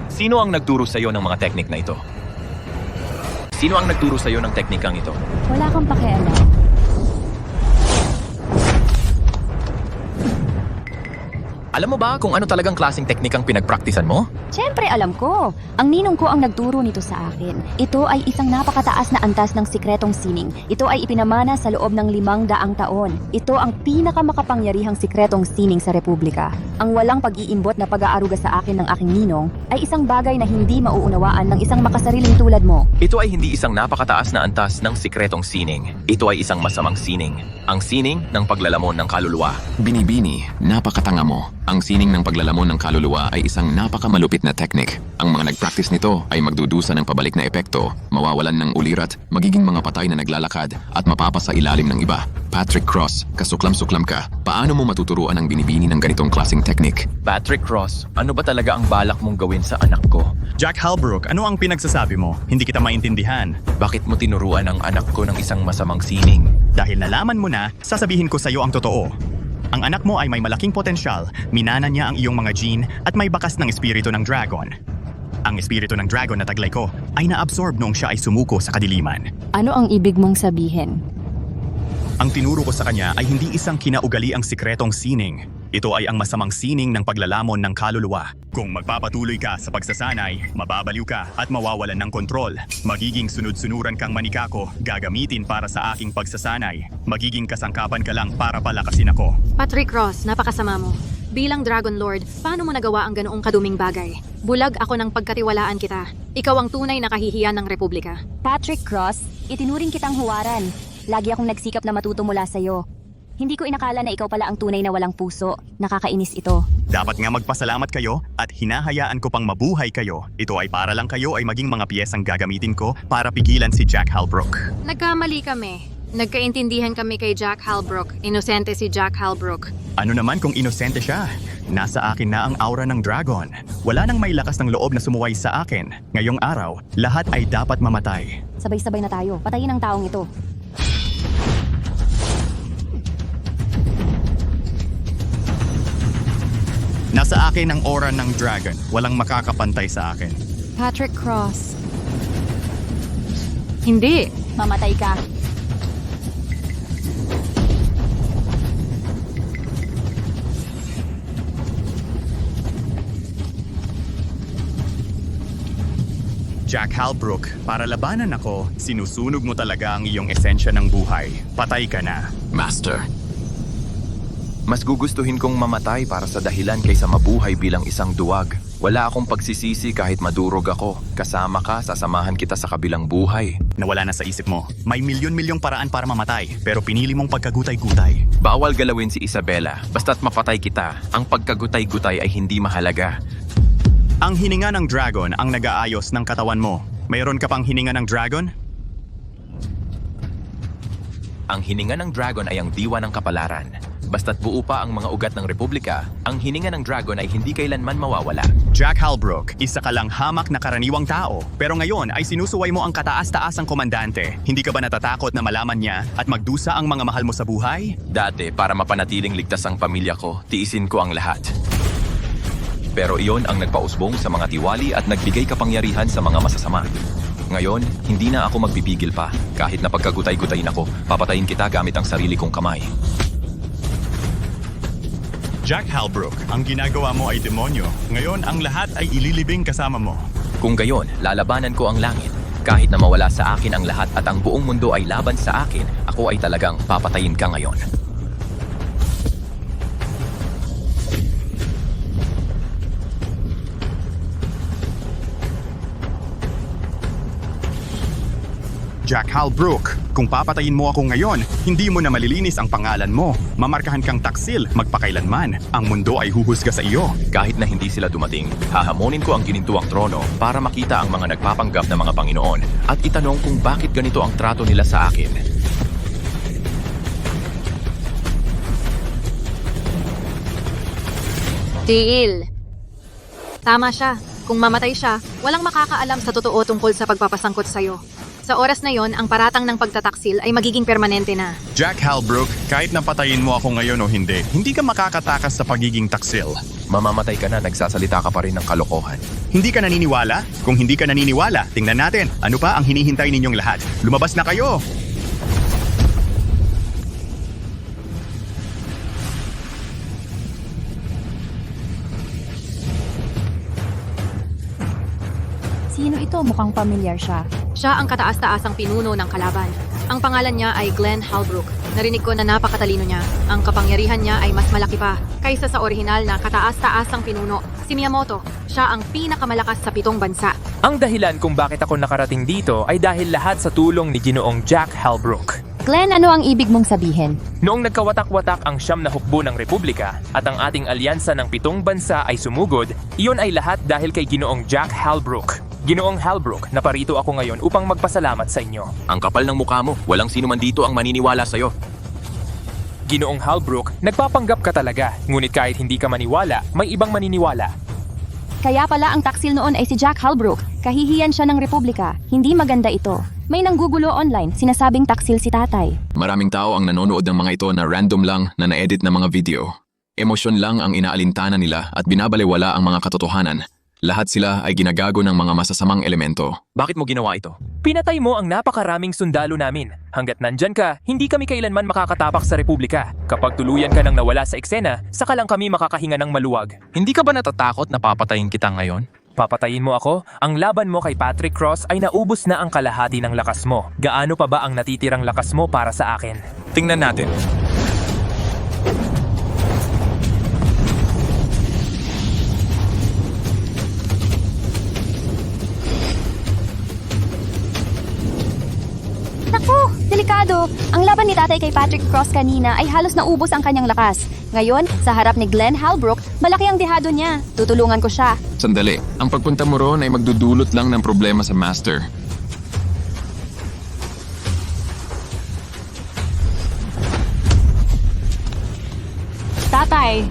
Sino ang nagturo sa'yo ng mga teknik na ito? Sino ang nagturo sa'yo ng teknikang ito? Wala kang pakialam. Alam mo ba kung ano talagang klaseng teknikang pinagpraktisan mo? Siyempre alam ko. Ang ninong ko ang nagturo nito sa akin. Ito ay isang napakataas na antas ng sikretong sining. Ito ay ipinamana sa loob ng 500 taon. Ito ang pinakamakapangyarihang sikretong sining sa Republika. Ang walang pag-iimbot na pag-aaruga sa akin ng aking ninong ay isang bagay na hindi mauunawaan ng isang makasariling tulad mo. Ito ay hindi isang napakataas na antas ng sikretong sining. Ito ay isang masamang sining. Ang sining ng paglalamon ng kaluluwa. Binibini, napakatanga mo. Ang sining ng paglalamon ng kaluluwa ay isang napakamalupit na teknik. Ang mga nag-practice nito ay magdudusa ng pabalik na epekto, mawawalan ng ulirat, magiging mga patay na naglalakad, at mapapasa ilalim ng iba. Patrick Cross, kasuklam-suklam ka. Paano mo matuturuan ang binibini ng ganitong klaseng teknik? Patrick Cross, ano ba talaga ang balak mong gawin sa anak ko? Jack Halbrook, ano ang pinagsasabi mo? Hindi kita maintindihan. Bakit mo tinuruan ang anak ko ng isang masamang sining? Dahil nalaman mo na, sasabihin ko sa iyo ang totoo. Ang anak mo ay may malaking potensyal, minana niya ang iyong mga gene at may bakas ng espiritu ng dragon. Ang espiritu ng dragon na taglay ko ay naabsorb noong siya ay sumuko sa kadiliman. Ano ang ibig mong sabihin? Ang tinuro ko sa kanya ay hindi isang kinaugaliang sikretong sining. Ito ay ang masamang sining ng paglalamon ng kaluluwa. Kung magpapatuloy ka sa pagsasanay, mababaliw ka at mawawalan ng kontrol. Magiging sunod-sunuran kang manikako, gagamitin para sa aking pagsasanay. Magiging kasangkapan ka lang para palakasin ako. Patrick Ross, napakasama mo. Bilang Dragon Lord, paano mo nagawa ang ganoong kaduming bagay? Bulag ako ng pagkatiwalaan kita. Ikaw ang tunay na kahihiyan ng Republika. Patrick Cross, itinuring kitang huwaran. Lagi akong nagsikap na matuto mula sa'yo. Hindi ko inakala na ikaw pala ang tunay na walang puso. Nakakainis ito. Dapat nga magpasalamat kayo at hinahayaan ko pang mabuhay kayo. Ito ay para lang kayo ay maging mga piyesang gagamitin ko para pigilan si Jack Halbrook. Nagkamali kami. Nagkaintindihan kami kay Jack Halbrook. Inosente si Jack Halbrook. Ano naman kung inosente siya? Nasa akin na ang aura ng dragon. Wala nang may lakas ng loob na sumuway sa akin. Ngayong araw, lahat ay dapat mamatay. Sabay-sabay na tayo. Patayin ang taong ito. Nasa akin ang aura ng dragon. Walang makakapantay sa akin. Patrick Cross. Hindi. Mamatay ka. Jack Halbrook, para labanan ako, sinusunog mo talaga ang iyong esensya ng buhay. Patay ka na. Master, Mas gugustuhin kong mamatay para sa dahilan kaysa mabuhay bilang isang duwag. Wala akong pagsisisi kahit madurog ako. Kasama ka, sasamahan kita sa kabilang buhay. Nawala na sa isip mo. May milyon-milyong paraan para mamatay, pero pinili mong pagkagutay-gutay. Bawal galawin si Isabela. Basta't mapatay kita, ang pagkagutay-gutay ay hindi mahalaga. Ang hininga ng dragon ang nag-aayos ng katawan mo. Mayroon ka pang hininga ng dragon? Ang hininga ng dragon ay ang diwa ng kapalaran. Basta't buo pa ang mga ugat ng Republika, ang hininga ng dragon ay hindi kailanman mawawala. Jack Halbrook, isa ka lang hamak na karaniwang tao. Pero ngayon ay sinusuway mo ang kataas-taasang komandante. Hindi ka ba natatakot na malaman niya at magdusa ang mga mahal mo sa buhay? Dati, para mapanatiling ligtas ang pamilya ko, tiisin ko ang lahat. Pero iyon ang nagpausbong sa mga tiwali at nagbigay kapangyarihan sa mga masasama. Ngayon, hindi na ako magpipigil pa. Kahit na pagkagutay-gutayin ako, papatayin kita gamit ang sarili kong kamay. Jack Halbrook, ang ginagawa mo ay demonyo. Ngayon, ang lahat ay ililibing kasama mo. Kung gayon, lalabanan ko ang langit. Kahit na mawala sa akin ang lahat at ang buong mundo ay laban sa akin, ako ay talagang papatayin ka ngayon. Jack Halbrook, kung papatayin mo ako ngayon, hindi mo na malilinis ang pangalan mo. Mamarkahan kang taksil magpakailanman. Ang mundo ay huhusga sa iyo. Kahit na hindi sila dumating, hahamonin ko ang ginintuang trono para makita ang mga nagpapanggap na mga Panginoon at itanong kung bakit ganito ang trato nila sa akin. Tiil. Tama siya. Kung mamatay siya, walang makakaalam sa totoo tungkol sa pagpapasangkot sa'yo. Sa oras na yon, ang paratang ng pagtataksil ay magiging permanente na. Jack Halbrook, kahit napatayin mo ako ngayon o hindi ka makakatakas sa pagiging taksil. Mamamatay ka na, nagsasalita ka pa rin ng kalokohan. Hindi ka naniniwala? Kung hindi ka naniniwala, tingnan natin. Ano pa ang hinihintay ninyong lahat? Lumabas na kayo! Sino ito? Mukhang pamilyar siya. Siya ang kataas-taasang pinuno ng kalaban. Ang pangalan niya ay Glenn Halbrook. Narinig ko na napakatalino niya. Ang kapangyarihan niya ay mas malaki pa kaysa sa orihinal na kataas-taasang pinuno, si Miyamoto. Siya ang pinakamalakas sa 7 bansa. Ang dahilan kung bakit ako nakarating dito ay dahil lahat sa tulong ni Ginoong Jack Halbrook. Glenn, ano ang ibig mong sabihin? Noong nagkawatak-watak ang 9 na hukbo ng Republika at ang ating alyansa ng 7 bansa ay sumugod, iyon ay lahat dahil kay Ginoong Jack Halbrook. Ginoong Halbrook, naparito ako ngayon upang magpasalamat sa inyo. Ang kapal ng mukha mo, walang sino man dito ang maniniwala sa'yo. Ginoong Halbrook, nagpapanggap ka talaga, ngunit kahit hindi ka maniwala, may ibang maniniwala. Kaya pala ang taksil noon ay si Jack Halbrook. Kahihiyan siya ng Republika. Hindi maganda ito. May nanggugulo online, sinasabing taksil si tatay. Maraming tao ang nanonood ng mga ito na random lang na na-edit na mga video. Emosyon lang ang inaalintana nila at binabalewala ang mga katotohanan. Lahat sila ay ginagago ng mga masasamang elemento. Bakit mo ginawa ito? Pinatay mo ang napakaraming sundalo namin. Hanggat nandyan ka, hindi kami kailanman makakatapak sa Republika. Kapag tuluyan ka nang nawala sa eksena, saka lang kami makakahinga ng maluwag. Hindi ka ba natatakot na papatayin kita ngayon? Papatayin mo ako? Ang laban mo kay Patrick Cross ay naubos na ang kalahati ng lakas mo. Gaano pa ba ang natitirang lakas mo para sa akin? Tingnan natin. Naku, delikado. Ang laban ni tatay kay Patrick Cross kanina ay halos naubos ang kanyang lakas. Ngayon, sa harap ni Glenn Halbrook, malaki ang dehado niya. Tutulungan ko siya. Sandali, ang pagpunta mo roon ay magdudulot lang ng problema sa Master. Tatay,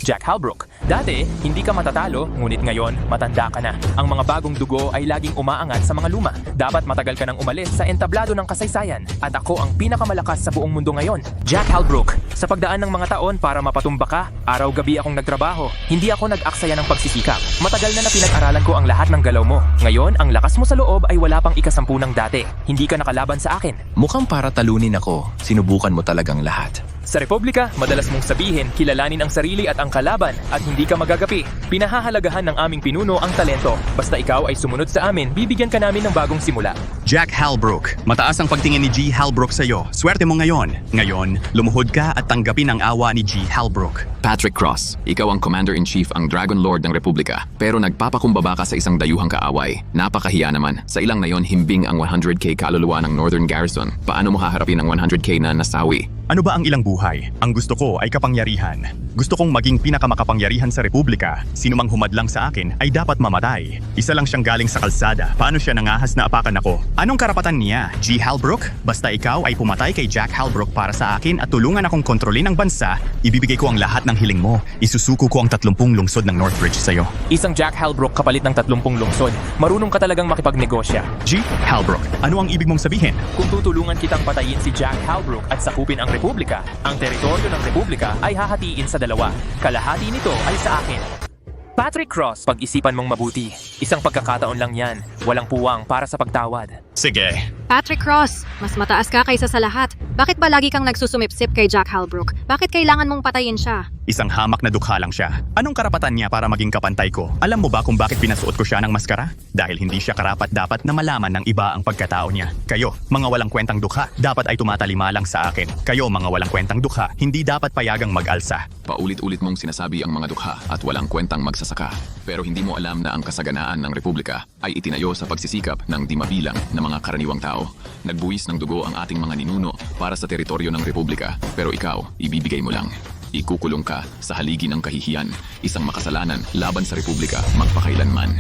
Jack Halbrook, dati hindi ka matatalo, ngunit ngayon matanda ka na. Ang mga bagong dugo ay laging umaangat sa mga luma. Dapat matagal ka nang umalis sa entablado ng kasaysayan. At ako ang pinakamalakas sa buong mundo ngayon. Jack Halbrook, sa pagdaan ng mga taon para mapatumba ka, araw-gabi akong nagtrabaho. Hindi ako nag-aksaya ng pagsisikap. Matagal na pinag-aralan ko ang lahat ng galaw mo. Ngayon, ang lakas mo sa loob ay wala pang ikasampu ng dati. Hindi ka nakalaban sa akin. Mukhang para talunin ako, sinubukan mo talagang lahat. Sa Republika, madalas mong sabihin, kilalanin ang sarili at ang kalaban at hindi ka magagapi. Pinahahalagahan ng aming pinuno ang talento. Basta ikaw ay sumunod sa amin, bibigyan ka namin ng bagong simula. Jack Halbrook, mataas ang pagtingin ni G. Halbrook sa'yo. Swerte mo ngayon. Ngayon, lumuhod ka at tanggapin ang awa ni G. Halbrook. Patrick Cross, ikaw ang Commander-in-Chief ang Dragon Lord ng Republika. Pero nagpapakumbaba ka sa isang dayuhang kaaway. Napakahiya naman. Sa ilang na yon, himbing ang 100k kaluluwa ng Northern Garrison. Paano mo haharapin ang 100k na nasawi? Ano ba ang ilang buhay? Ang gusto ko ay kapangyarihan. Gusto kong maging pinakamakapangyarihan sa Republika. Sino mang humadlang sa akin ay dapat mamatay. Isa lang siyang galing sa kalsada. Paano siya nangahas na apakan ako? Anong karapatan niya? G. Halbrook? Basta ikaw ay pumatay kay Jack Halbrook para sa akin at tulungan akong kontrolin ang bansa, ibibigay ko ang lahat ng hiling mo. Isusuko ko ang 30 lungsod ng Northbridge sa'yo. Isang Jack Halbrook kapalit ng 30 lungsod. Marunong ka talagang makipagnegosya. G. Halbrook, ano ang ibig mong sabihin? Kung tutulungan kitang patayin si Jack Halbrook at sakupin ang Republika, ang teritoryo ng Republika ay hahatiin sa dalawa. Kalahati nito ay sa akin. Patrick Cross, pag-isipan mong mabuti. Isang pagkakataon lang yan. Walang puwang para sa pagtawad. Sige. Patrick Cross, mas mataas ka kaysa sa lahat. Bakit ba lagi kang nagsusumipsip kay Jack Halbrook? Bakit kailangan mong patayin siya? Isang hamak na dukha lang siya. Anong karapatan niya para maging kapantay ko? Alam mo ba kung bakit pinasuot ko siya ng maskara? Dahil hindi siya karapat-dapat na malaman ng iba ang pagkatao niya. Kayo, mga walang kwentang dukha, dapat ay tumatalima lang sa akin. Kayo, mga walang kwentang dukha, hindi dapat payagang mag-alsa. Paulit-ulit mong sinasabi ang mga dukha at walang kwentang magsasaka. Pero hindi mo alam na ang kasaganaan ng Republika ay itinayo sa pagsisikap ng di mabilang na mga karaniwang tao. Nagbuwis ng dugo ang ating mga ninuno para sa teritoryo ng Republika. Pero ikaw, ibibigay mo lang. Ikukulong ka sa haligi ng kahihiyan, isang makasalanan laban sa Republika magpakailanman.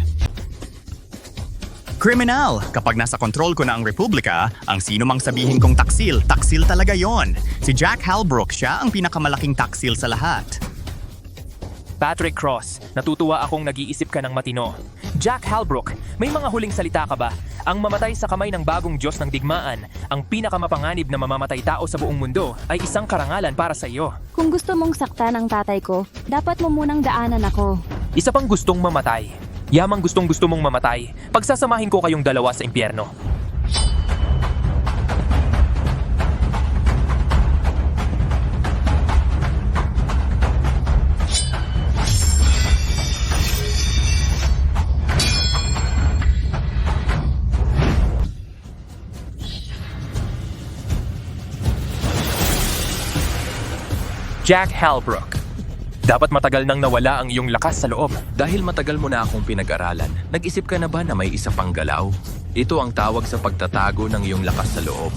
Kriminal! Kapag nasa kontrol ko na ang Republika, ang sino mang sabihin kong taksil, taksil talaga yon. Si Jack Halbrook, siya ang pinakamalaking taksil sa lahat. Patrick Cross, natutuwa akong nag-iisip ka ng matino. Jack Halbrook, may mga huling salita ka ba? Ang mamatay sa kamay ng bagong Diyos ng digmaan, ang pinakamapanganib na mamamatay tao sa buong mundo, ay isang karangalan para sa iyo. Kung gusto mong saktan ang tatay ko, dapat mo munang daanan ako. Isa pang gustong mamatay. Yamang gustong-gusto mong mamatay. Pagsasamahin ko kayong dalawa sa impyerno. Jack Halbrook. Dapat matagal nang nawala ang iyong lakas sa loob. Dahil matagal mo na akong pinag-aralan, nag-isip ka na ba na may isa pang galaw? Ito ang tawag sa pagtatago ng iyong lakas sa loob.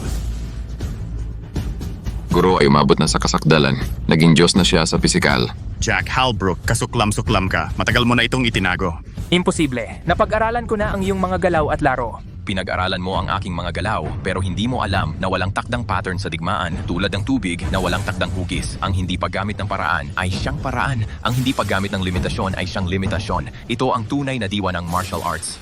Guro ay umabot na sa kasakdalan. Naging Diyos na siya sa pisikal. Jack Halbrook, kasuklam-suklam ka. Matagal mo na itong itinago. Imposible. Napag-aralan ko na ang iyong mga galaw at laro. Pinag-aralan mo ang aking mga galaw, pero hindi mo alam na walang takdang pattern sa digmaan tulad ng tubig na walang takdang hugis. Ang hindi paggamit ng paraan ay siyang paraan. Ang hindi paggamit ng limitasyon ay siyang limitasyon. Ito ang tunay na diwa ng martial arts.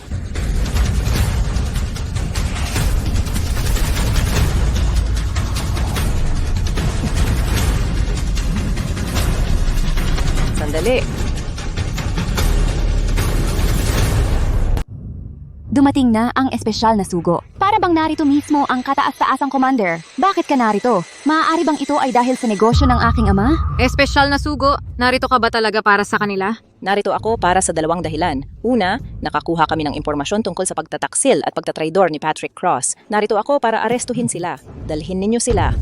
Sandali. Dumating na ang espesyal na sugo. Para bang narito mismo ang kataas-taasang commander? Bakit ka narito? Maaari bang ito ay dahil sa negosyo ng aking ama? Espesyal na sugo, narito ka ba talaga para sa kanila? Narito ako para sa dalawang dahilan. Una, nakakuha kami ng impormasyon tungkol sa pagtataksil at pagtatraidor ni Patrick Cross. Narito ako para arestuhin sila. Dalhin ninyo sila.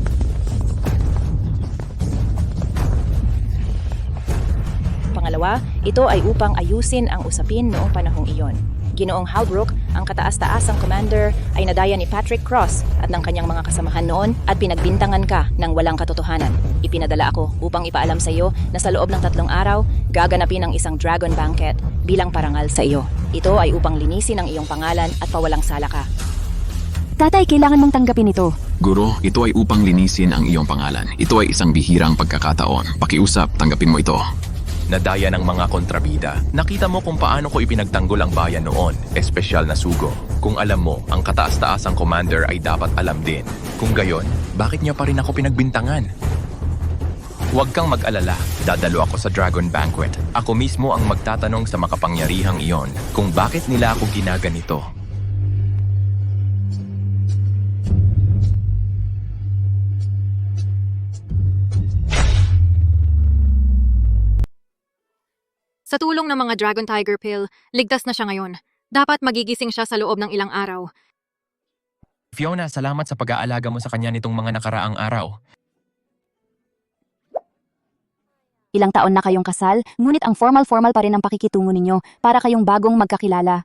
Pangalawa, ito ay upang ayusin ang usapin noong panahong iyon. Ginoong Halbrook, ang kataas-taasang commander, ay nadaya ni Patrick Cross at ng kanyang mga kasamahan noon at pinagbintangan ka ng walang katotohanan. Ipinadala ako upang ipaalam sa iyo na sa loob ng 3 araw, gaganapin ang isang dragon banquet bilang parangal sa iyo. Ito ay upang linisin ang iyong pangalan at pawalang sala ka. Tatay, kailangan mong tanggapin ito. Guro, ito ay upang linisin ang iyong pangalan. Ito ay isang bihirang pagkakataon. Pakiusap, tanggapin mo ito. Nadaya ng mga kontrabida. Nakita mo kung paano ko ipinagtanggol ang bayan noon. Espesyal na sugo. Kung alam mo, ang kataas-taasang commander ay dapat alam din. Kung gayon, bakit niya pa rin ako pinagbintangan? Huwag kang mag-alala. Dadalo ako sa Dragon Banquet. Ako mismo ang magtatanong sa makapangyarihang iyon kung bakit nila ako ginaganito. Sa tulong ng mga Dragon Tiger Pill, ligtas na siya ngayon. Dapat magigising siya sa loob ng ilang araw. Fiona, salamat sa pag-aalaga mo sa kanya nitong mga nakaraang araw. Ilang taon na kayong kasal, ngunit ang formal-formal pa rin ang pakikitungo ninyo para kayong bagong magkakilala.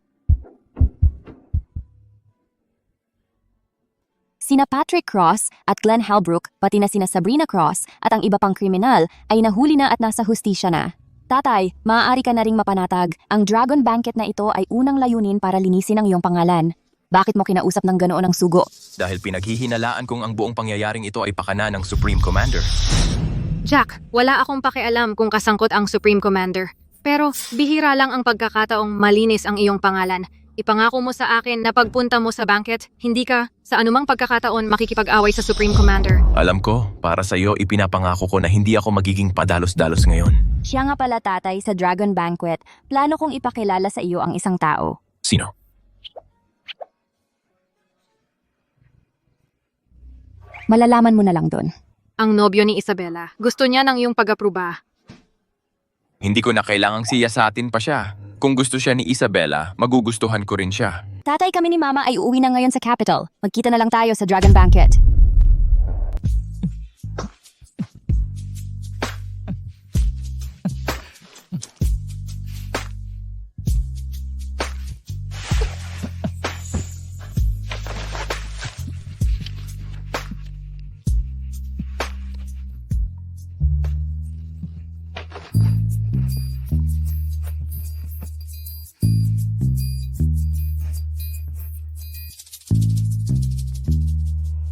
Sina Patrick Cross at Glenn Halbrook, pati na sina Sabrina Cross at ang iba pang kriminal ay nahuli na at nasa hustisya na. Tatay, maaari ka na ring mapanatag. Ang Dragon Banquet na ito ay unang layunin para linisin ang iyong pangalan. Bakit mo kinausap ng ganoon ang sugo? Dahil pinaghihinalaan kong ang buong pangyayaring ito ay pakana ng Supreme Commander. Jack, wala akong pakialam kung kasangkot ang Supreme Commander. Pero bihira lang ang pagkakataong malinis ang iyong pangalan. Ipangako mo sa akin na pagpunta mo sa banquet, hindi ka sa anumang pagkakataon makikipag-away sa Supreme Commander. Alam ko, para sa iyo ipinapangako ko na hindi ako magiging padalos-dalos ngayon. Siya nga pala tatay sa Dragon Banquet. Plano kong ipakilala sa iyo ang isang tao. Sino? Malalaman mo na lang doon. Ang nobyo ni Isabela. Gusto niya ng iyong pag-aproba. Hindi ko na kailangang siyasatin pa siya. Kung gusto siya ni Isabela, magugustuhan ko rin siya. Tatay, kami ni Mama ay uuwi na ngayon sa capital. Magkita na lang tayo sa Dragon Banquet.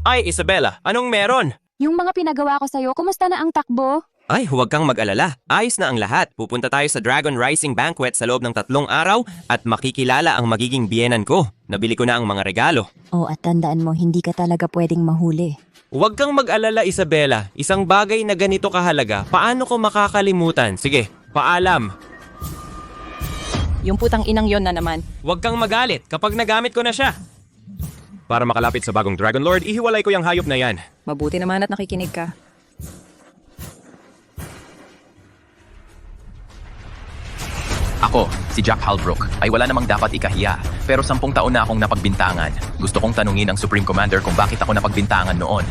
Ay, Isabela, anong meron? Yung mga pinagawa ko sa'yo, kumusta na ang takbo? Ay, huwag kang mag-alala. Ayos na ang lahat. Pupunta tayo sa Dragon Rising Banquet sa loob ng 3 araw at makikilala ang magiging biyenan ko. Nabili ko na ang mga regalo. Oh, at tandaan mo, hindi ka talaga pwedeng mahuli. Huwag kang mag-alala, Isabela. Isang bagay na ganito kahalaga, paano ko makakalimutan? Sige, paalam. Yung putang inang yon na naman. Huwag kang magalit kapag nagamit ko na siya. Para makalapit sa bagong Dragon Lord, ihiwalay ko yung hayop na yan. Mabuti naman at nakikinig ka. Ako, si Jack Halbrook, ay wala namang dapat ikahiya. Pero 10 taon na akong napagbintangan. Gusto kong tanungin ang Supreme Commander kung bakit ako napagbintangan noon.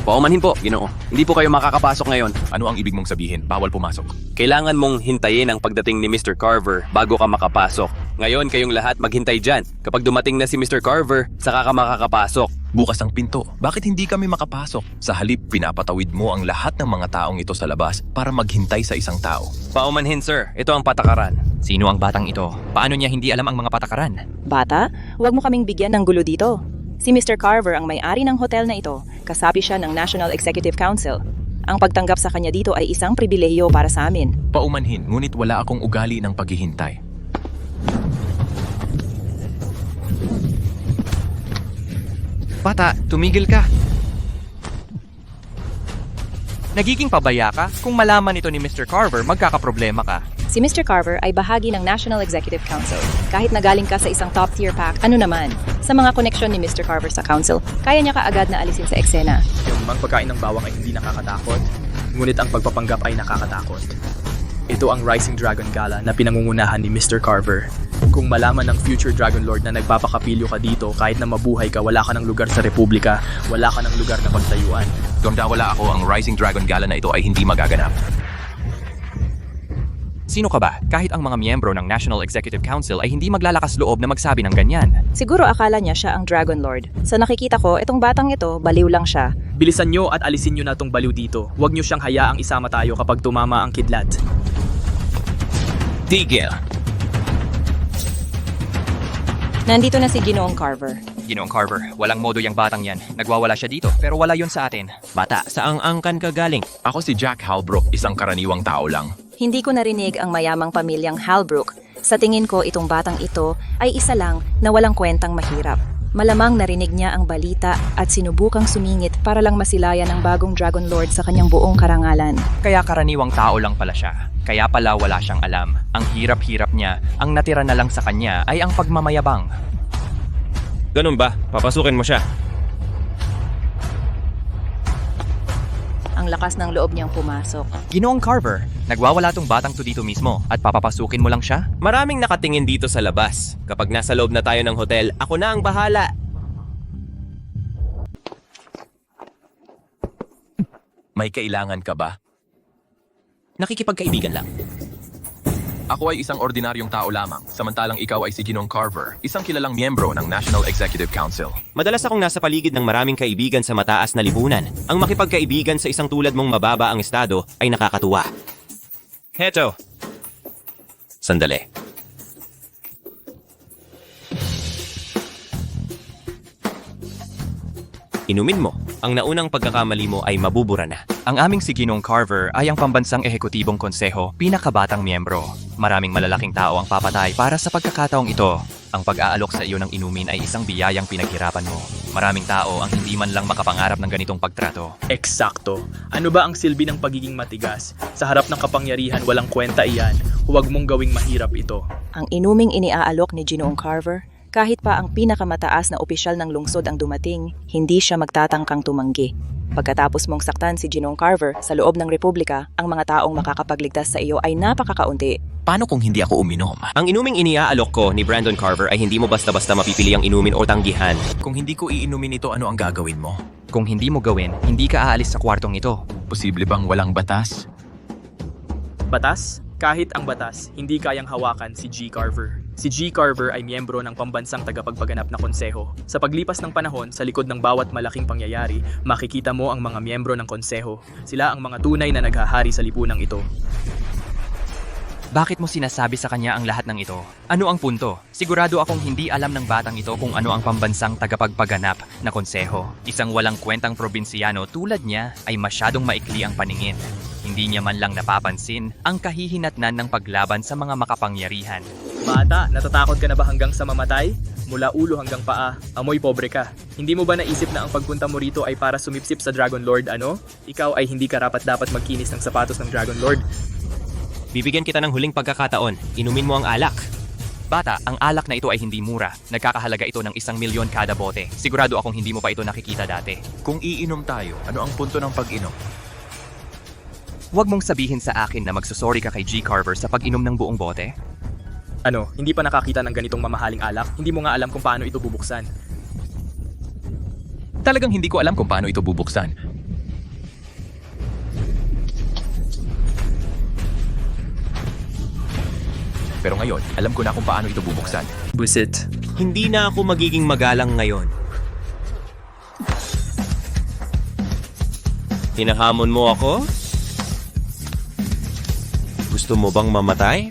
Paumanhin po, Ginoo. Hindi po kayo makakapasok ngayon. Ano ang ibig mong sabihin? Bawal pumasok. Kailangan mong hintayin ang pagdating ni Mr. Carver bago ka makapasok. Ngayon, kayong lahat maghintay dyan. Kapag dumating na si Mr. Carver, saka ka makakapasok. Bukas ang pinto. Bakit hindi kami makapasok? Sa halip, pinapatawid mo ang lahat ng mga taong ito sa labas para maghintay sa isang tao. Paumanhin, sir. Ito ang patakaran. Sino ang batang ito? Paano niya hindi alam ang mga patakaran? Bata, huwag mo kaming bigyan ng gulo dito. Si Mr. Carver ang may-ari ng hotel na ito. Kasapi siya ng National Executive Council. Ang pagtanggap sa kanya dito ay isang pribilehiyo para sa amin. Paumanhin, ngunit wala akong ugali ng paghihintay. Bata, tumigil ka. Nagiging pabaya ka? Kung malaman ito ni Mr. Carver, magkakaproblema ka. Si Mr. Carver ay bahagi ng National Executive Council. Kahit nagaling ka sa isang top-tier pack, ano naman? Sa mga koneksyon ni Mr. Carver sa Council, kaya niya kaagad na alisin sa eksena. Yung mang pagkain ng bawang ay hindi nakakatakot, ngunit ang pagpapanggap ay nakakatakot. Ito ang Rising Dragon Gala na pinangungunahan ni Mr. Carver. Kung malaman ng future Dragon Lord na nagpapakapilyo ka dito kahit na mabuhay ka, wala ka ng lugar sa Republika, wala ka ng lugar na pagtayuan. Kung wala ako, ang Rising Dragon Gala na ito ay hindi magaganap. Sino ka ba? Kahit ang mga miyembro ng National Executive Council ay hindi maglalakas loob na magsabi ng ganyan. Siguro akala niya siya ang Dragon Lord. Sa nakikita ko, itong batang ito, baliw lang siya. Bilisan nyo at alisin nyo na tong baliw dito. Huwag nyo siyang hayaang isama tayo kapag tumama ang kidlat. Tigil! Nandito na si Ginoong Carver. Ginoong Carver, walang modo yung batang yan. Nagwawala siya dito, pero wala yun sa atin. Bata, saang angkan ka galing? Ako si Jack Halbrook, isang karaniwang tao lang. Hindi ko narinig ang mayamang pamilyang Halbrook. Sa tingin ko, itong batang ito ay isa lang na walang kwentang mahirap. Malamang narinig niya ang balita at sinubukang sumingit para lang masilayan ang bagong Dragon Lord sa kanyang buong karangalan. Kaya karaniwang tao lang pala siya. Kaya pala wala siyang alam. Ang hirap-hirap niya, ang natira na lang sa kanya ay ang pagmamayabang. Ganun ba? Papasukin mo siya. Ang lakas ng loob niyang pumasok. Ginoong Carver, nagwawala tong batang to dito mismo at papapasukin mo lang siya? Maraming nakatingin dito sa labas. Kapag nasa loob na tayo ng hotel, ako na ang bahala. May kailangan ka ba? Nakikipagkaibigan lang. Ako ay isang ordinaryong tao lamang, samantalang ikaw ay si Ginoong Carver, isang kilalang miyembro ng National Executive Council. Madalas akong nasa paligid ng maraming kaibigan sa mataas na lipunan. Ang makipagkaibigan sa isang tulad mong mababa ang estado ay nakakatuwa. Heto. Sandali. Inumin mo. Ang naunang pagkakamali mo ay mabubura na. Ang aming si Ginoong Carver ay ang pambansang ehekutibong konseho, pinakabatang miyembro. Maraming malalaking tao ang papatay para sa pagkakataong ito. Ang pag-aalok sa iyo ng inumin ay isang biyayang pinaghirapan mo. Maraming tao ang hindi man lang makapangarap ng ganitong pagtrato. Eksakto. Ano ba ang silbi ng pagiging matigas? Sa harap ng kapangyarihan, walang kwenta iyan. Huwag mong gawing mahirap ito. Ang inuming iniaalok ni Ginoong Carver, kahit pa ang pinakamataas na opisyal ng lungsod ang dumating, hindi siya magtatangkang tumanggi. Pagkatapos mong saktan si Ginoong Carver sa loob ng Republika, ang mga taong makakapagligtas sa iyo ay napakakaunti. Paano kung hindi ako uminom? Ang inuming iniaalok ko ni Brandon Carver ay hindi mo basta-basta mapipili ang inumin o tanggihan. Kung hindi ko iinumin ito, ano ang gagawin mo? Kung hindi mo gawin, hindi ka aalis sa kwartong ito. Posible bang walang batas? Batas? Kahit ang batas, hindi kayang hawakan si G. Carver. Si G. Carver ay miyembro ng pambansang tagapagpaganap na konseho. Sa paglipas ng panahon, sa likod ng bawat malaking pangyayari, makikita mo ang mga miyembro ng konseho. Sila ang mga tunay na naghahari sa lipunang ito. Bakit mo sinasabi sa kanya ang lahat ng ito? Ano ang punto? Sigurado akong hindi alam ng batang ito kung ano ang pambansang tagapagpaganap na konseho. Isang walang kwentang probinsyano tulad niya ay masyadong maikli ang paningin. Hindi niya man lang napapansin ang kahihinatnan ng paglaban sa mga makapangyarihan. Bata, natatakot ka na ba hanggang sa mamatay? Mula ulo hanggang paa, amoy pobre ka. Hindi mo ba naisip na ang pagpunta mo rito ay para sumipsip sa Dragon Lord ano? Ikaw ay hindi karapat-dapat magkinis ng sapatos ng Dragon Lord. Bibigyan kita ng huling pagkakataon. Inumin mo ang alak. Bata, ang alak na ito ay hindi mura. Nagkakahalaga ito ng 1,000,000 kada bote. Sigurado akong hindi mo pa ito nakikita dati. Kung iinom tayo, ano ang punto ng pag-inom? Huwag mong sabihin sa akin na magsusorry ka kay G. Carver sa pag-inom ng buong bote. Ano, hindi pa nakakita ng ganitong mamahaling alak? Hindi mo nga alam kung paano ito bubuksan. Talagang hindi ko alam kung paano ito bubuksan. Pero ngayon, alam ko na kung paano ito bubuksan. Busit. Hindi na ako magiging magalang ngayon. Hinahamon mo ako? Gusto mo bang mamatay?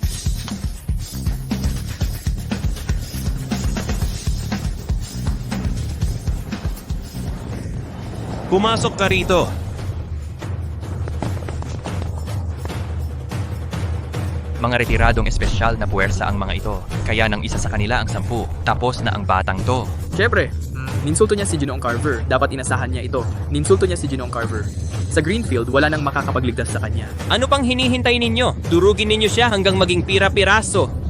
Pumasok ka rito. Mga retiradong espesyal na puwersa ang mga ito. Kaya nang isa sa kanila ang 10. Tapos na ang batang to. Siyempre, ninsulto niya si Ginoong Carver. Dapat inasahan niya ito. Ninsulto niya si Ginoong Carver. Sa Greenfield, wala nang makakapagligtas sa kanya. Ano pang hinihintay ninyo? Durugin ninyo siya hanggang maging pira-piraso.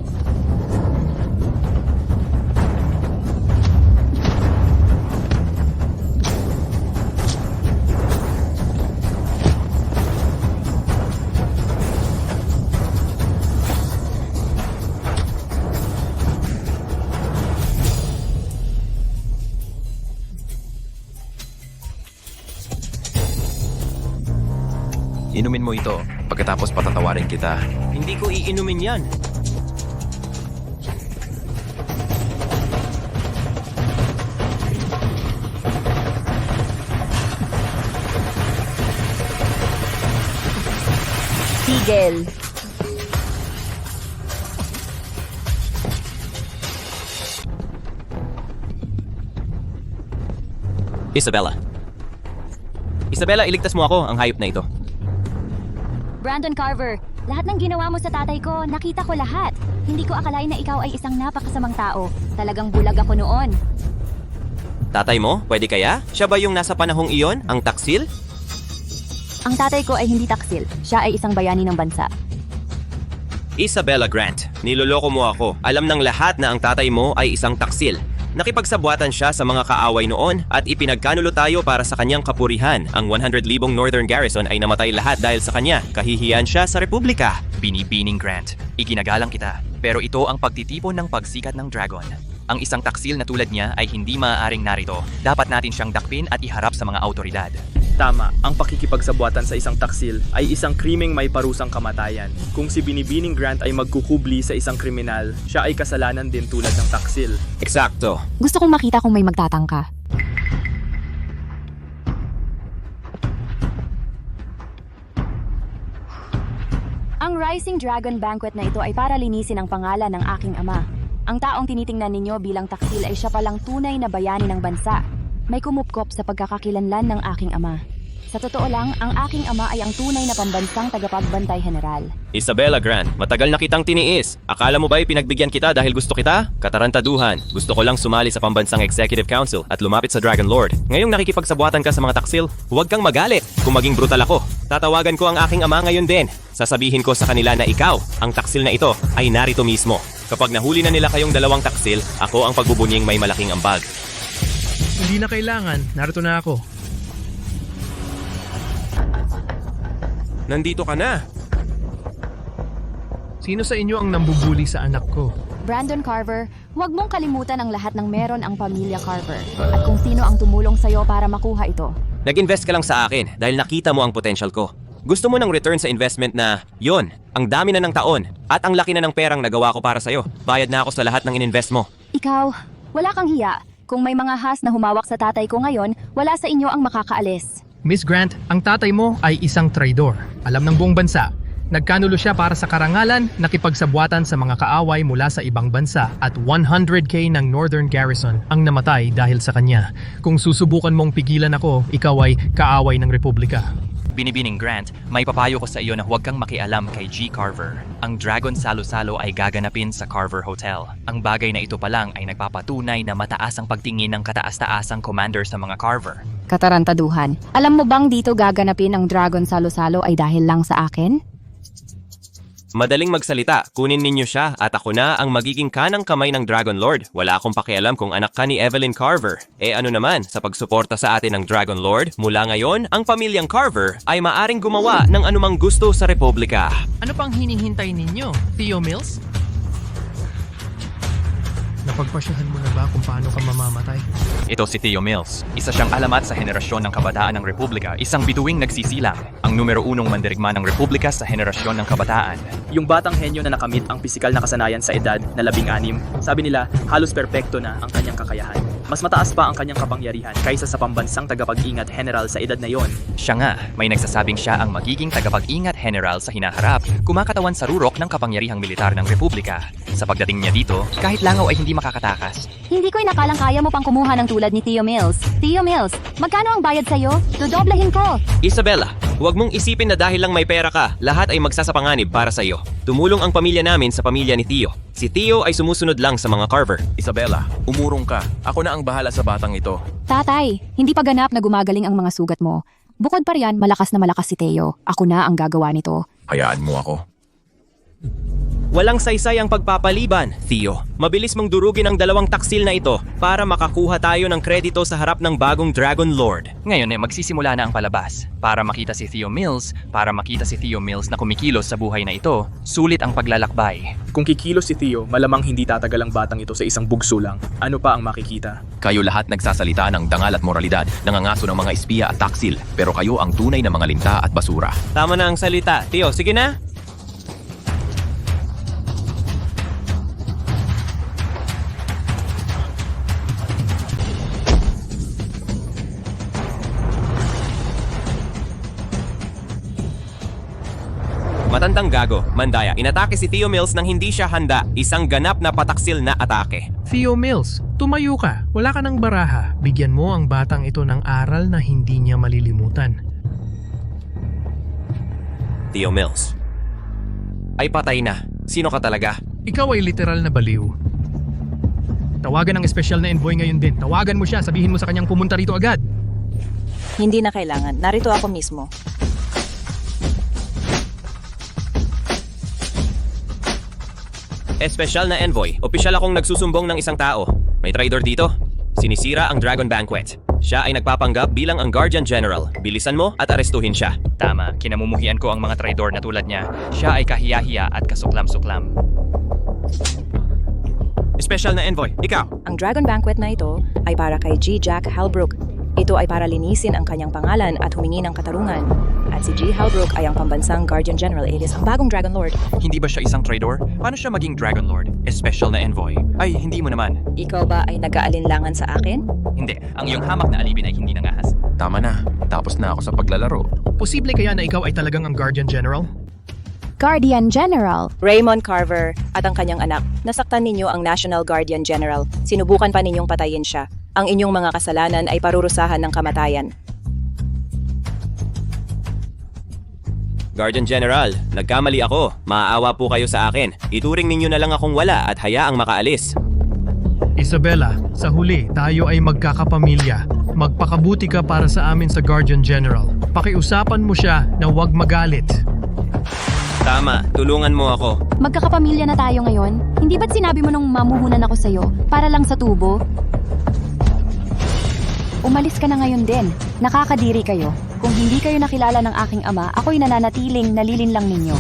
Inumin mo ito, pagkatapos patatawarin kita. Hindi ko iinumin yan. Tigil. Isabella. Isabella, iligtas mo ako, ang hayop na ito. Brandon Carver, lahat ng ginawa mo sa tatay ko, nakita ko lahat. Hindi ko akalain na ikaw ay isang napakasamang tao. Talagang bulag ako noon. Tatay mo? Pwede kaya? Siya ba yung nasa panahong iyon? Ang taksil? Ang tatay ko ay hindi taksil. Siya ay isang bayani ng bansa. Isabella Grant, niloloko mo ako. Alam ng lahat na ang tatay mo ay isang taksil. Nakipagsabwatan siya sa mga kaaway noon at ipinagkanulo tayo para sa kanyang kapurihan. Ang 100,000 Northern Garrison ay namatay lahat dahil sa kanya. Kahihiyan siya sa Republika. Binibining Grant, iginagalang kita. Pero ito ang pagtitipon ng pagsikat ng Dragon. Ang isang taksil na tulad niya ay hindi maaaring narito. Dapat natin siyang dakpin at iharap sa mga autoridad. Tama, ang pakikipagsabwatan sa isang taksil ay isang krimeng may parusang kamatayan. Kung si Binibining Grant ay magkukubli sa isang kriminal, siya ay kasalanan din tulad ng taksil. Eksakto. Gusto kong makita kung may magtatangka. Ang Rising Dragon Banquet na ito ay para linisin ang pangalan ng aking ama. Ang taong tinitingnan ninyo bilang taksil ay siya palang tunay na bayani ng bansa. May kumupkop sa pagkakakilanlan ng aking ama. Sa totoo lang, ang aking ama ay ang tunay na pambansang tagapagbantay general. Isabella Grant, matagal na kitang tiniis. Akala mo ba'y pinagbigyan kita dahil gusto kita? Katarantaduhan. Gusto ko lang sumali sa pambansang Executive Council at lumapit sa Dragon Lord. Ngayong nakikipagsabwatan ka sa mga taksil, huwag kang magalit kung maging brutal ako. Tatawagan ko ang aking ama ngayon din. Sasabihin ko sa kanila na ikaw, ang taksil na ito, ay narito mismo. Kapag nahuli na nila kayong dalawang taksil, ako ang pagbubunying may malaking ambag. Hindi na kailangan, narito na ako. Nandito ka na. Sino sa inyo ang nambubuli sa anak ko? Brandon Carver, huwag mong kalimutan ang lahat ng meron ang pamilya Carver at kung sino ang tumulong sa'yo para makuha ito. Nag-invest ka lang sa akin dahil nakita mo ang potential ko. Gusto mo ng return sa investment na, yon, ang dami na ng taon at ang laki na ng perang nagawa ko para sa'yo. Bayad na ako sa lahat ng ininvest mo. Ikaw, wala kang hiya. Kung may mga has na humawak sa tatay ko ngayon, wala sa inyo ang makakaalis. Miss Grant, ang tatay mo ay isang traidor. Alam ng buong bansa. Nagkanulo siya para sa karangalan, nakipagsabwatan sa mga kaaway mula sa ibang bansa at 100k ng Northern Garrison ang namatay dahil sa kanya. Kung susubukan mong pigilan ako, ikaw ay kaaway ng Republika. Binibining Grant, may papayo ko sa iyo na huwag kang makialam kay G. Carver. Ang Dragon Salo-Salo ay gaganapin sa Carver Hotel. Ang bagay na ito pa lang ay nagpapatunay na mataas ang pagtingin ng kataas-taasang commander sa mga Carver. Katarantaduhan. Alam mo bang dito gaganapin ang Dragon Salo-Salo ay dahil lang sa akin? Madaling magsalita, kunin ninyo siya at ako na ang magiging kanang kamay ng Dragon Lord. Wala akong pakialam kung anak ka ni Evelyn Carver. Ano naman, sa pagsuporta sa atin ng Dragon Lord, mula ngayon, ang pamilyang Carver ay maaring gumawa ng anumang gusto sa Republika. Ano pang hinihintay ninyo, Theo Mills? Napagpasyahan mo na ba kung paano ka mamamatay? Ito si Theo Mills. Isa siyang alamat sa henerasyon ng kabataan ng Republika, isang bituing nagsisilang. Ang numero 1 mandirigma ng Republika sa henerasyon ng kabataan. Yung batang henyo na nakamit ang pisikal na kasanayan sa edad na 16, sabi nila halos perpekto na ang kanyang kakayahan. Mas mataas pa ang kanyang kapangyarihan kaysa sa pambansang tagapag-ingat general sa edad na yon. Siya nga, may nagsasabing siya ang magiging tagapag-ingat general sa hinaharap, kumakatawan sa rurok ng kapangyarihang militar ng Republika. Sa pagdating niya dito, kahit langaw ay hindi makakatakas. Hindi ko inakalang kaya mo pang kumuha ng tulad ni Theo Mills. Theo Mills, magkano ang bayad sa'yo? Dodoblehin ko! Isabella, huwag mong isipin na dahil lang may pera ka, lahat ay magsasapanganib para sa iyo. Tumulong ang pamilya namin sa pamilya ni Theo. Si Theo ay sumusunod lang sa mga Carver. Isabella, umurong ka. Ako na ang bahala sa batang ito. Tatay, hindi pa ganap na gumagaling ang mga sugat mo. Bukod pa riyan, malakas na malakas si Theo. Ako na ang gagawa nito. Hayaan mo ako. Walang saysay ang pagpapaliban, Theo. Mabilis mong durugin ang 2 taksil na ito para makakuha tayo ng kredito sa harap ng bagong Dragon Lord. Ngayon magsisimula na ang palabas. Para makita si Theo Mills na kumikilos sa buhay na ito, sulit ang paglalakbay. Kung kikilos si Theo, malamang hindi tatagal ang batang ito sa isang bugso lang. Ano pa ang makikita? Kayo lahat nagsasalita ng dangal at moralidad, nangangaso ng mga espiya at taksil, pero kayo ang tunay na mga linta at basura. Tama na ang salita. Theo, sige na. Matandang gago, Mandaya, inatake si Theo Mills nang hindi siya handa. Isang ganap na pataksil na atake. Theo Mills, tumayo ka. Wala ka ng baraha. Bigyan mo ang batang ito ng aral na hindi niya malilimutan. Theo Mills. Ay patay na. Sino ka talaga? Ikaw ay literal na baliw. Tawagan ang espesyal na envoy ngayon din. Tawagan mo siya, sabihin mo sa kanyang pumunta rito agad. Hindi na kailangan. Narito ako mismo. Espesyal na envoy. Opisyal akong nagsusumbong ng isang tao. May traitor dito. Sinisira ang Dragon Banquet. Siya ay nagpapanggap bilang ang Guardian General. Bilisan mo at arestuhin siya. Tama, kinamumuhian ko ang mga traidor na tulad niya. Siya ay kahiyahiya at kasuklam-suklam. Espesyal na envoy, ikaw. Ang Dragon Banquet na ito ay para kay G. Jack Halbrook. Ito ay para linisin ang kanyang pangalan at humingi ng katarungan. At si G. Halbrook ay ang pambansang Guardian General alias ang bagong Dragon Lord. Hindi ba siya isang traidor? Paano siya maging Dragon Lord? Espesyal na envoy? Ay, hindi mo naman. Ikaw ba ay nag-aalinlangan sa akin? Hindi, ang iyong hamak na alipin ay hindi nangahas. Tama na. Tapos na ako sa paglalaro. Posible kaya na ikaw ay talagang ang Guardian General? Guardian General. Raymond Carver at ang kanyang anak. Nasaktan ninyo ang National Guardian General. Sinubukan pa ninyong patayin siya. Ang inyong mga kasalanan ay parurusahan ng kamatayan. Guardian General, nagkamali ako. Maaawa po kayo sa akin. Ituring ninyo na lang akong wala at hayaang makaalis. Isabella, sa huli, tayo ay magkakapamilya. Magpakabuti ka para sa amin sa Guardian General. Pakiusapan mo siya na huwag magalit. Tama, tulungan mo ako. Magkakapamilya na tayo ngayon. Hindi ba't sinabi mo nung mamuhunan ako sa'yo para lang sa tubo? Umalis ka na ngayon din. Nakakadiri kayo. Kung hindi kayo nakilala ng aking ama, ako'y nananatiling nalilinlang ninyo.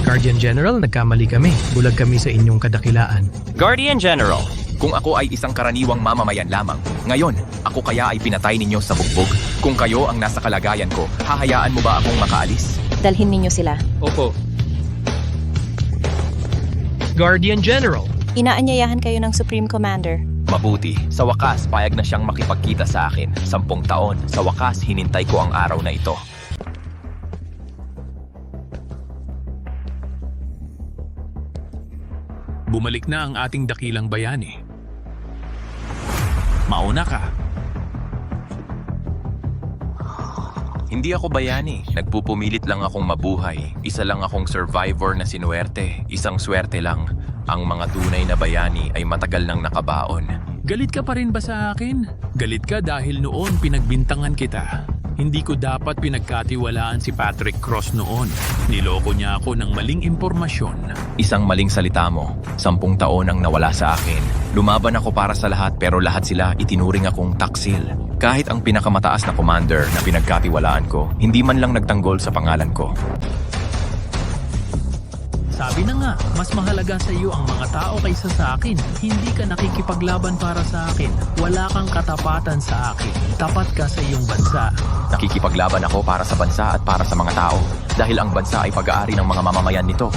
Guardian General, nagkamali kami. Bulag kami sa inyong kadakilaan. Guardian General. Kung ako ay isang karaniwang mamamayan lamang, ngayon, ako kaya ay pinatay ninyo sa bugbog. Kung kayo ang nasa kalagayan ko, hahayaan mo ba akong makaalis? Dalhin ninyo sila. Opo. Guardian General. Inaanyayahan kayo ng Supreme Commander. Mabuti. Sa wakas, payag na siyang makipagkita sa akin. 10 taon. Sa wakas, hinintay ko ang araw na ito. Bumalik na ang ating dakilang bayani. Mauna ka. Hindi ako bayani. Nagpupumilit lang akong mabuhay. Isa lang akong survivor na sinuwerte. Isang swerte lang. Ang mga tunay na bayani ay matagal nang nakabaon. Galit ka pa rin ba sa akin? Galit ka dahil noon pinagbintangan kita. Hindi ko dapat pinagkatiwalaan si Patrick Cross noon. Niloko niya ako ng maling impormasyon. Isang maling salita mo. 10 taon ang nawala sa akin. Lumaban ako para sa lahat pero lahat sila itinuring akong taksil. Kahit ang pinakamataas na commander na pinagkatiwalaan ko, hindi man lang nagtanggol sa pangalan ko. Sabi na nga, mas mahalaga sa iyo ang mga tao kaysa sa akin. Hindi ka nakikipaglaban para sa akin. Wala kang katapatan sa akin. Tapat ka sa iyong bansa. Nakikipaglaban ako para sa bansa at para sa mga tao dahil ang bansa ay pag-aari ng mga mamamayan nito.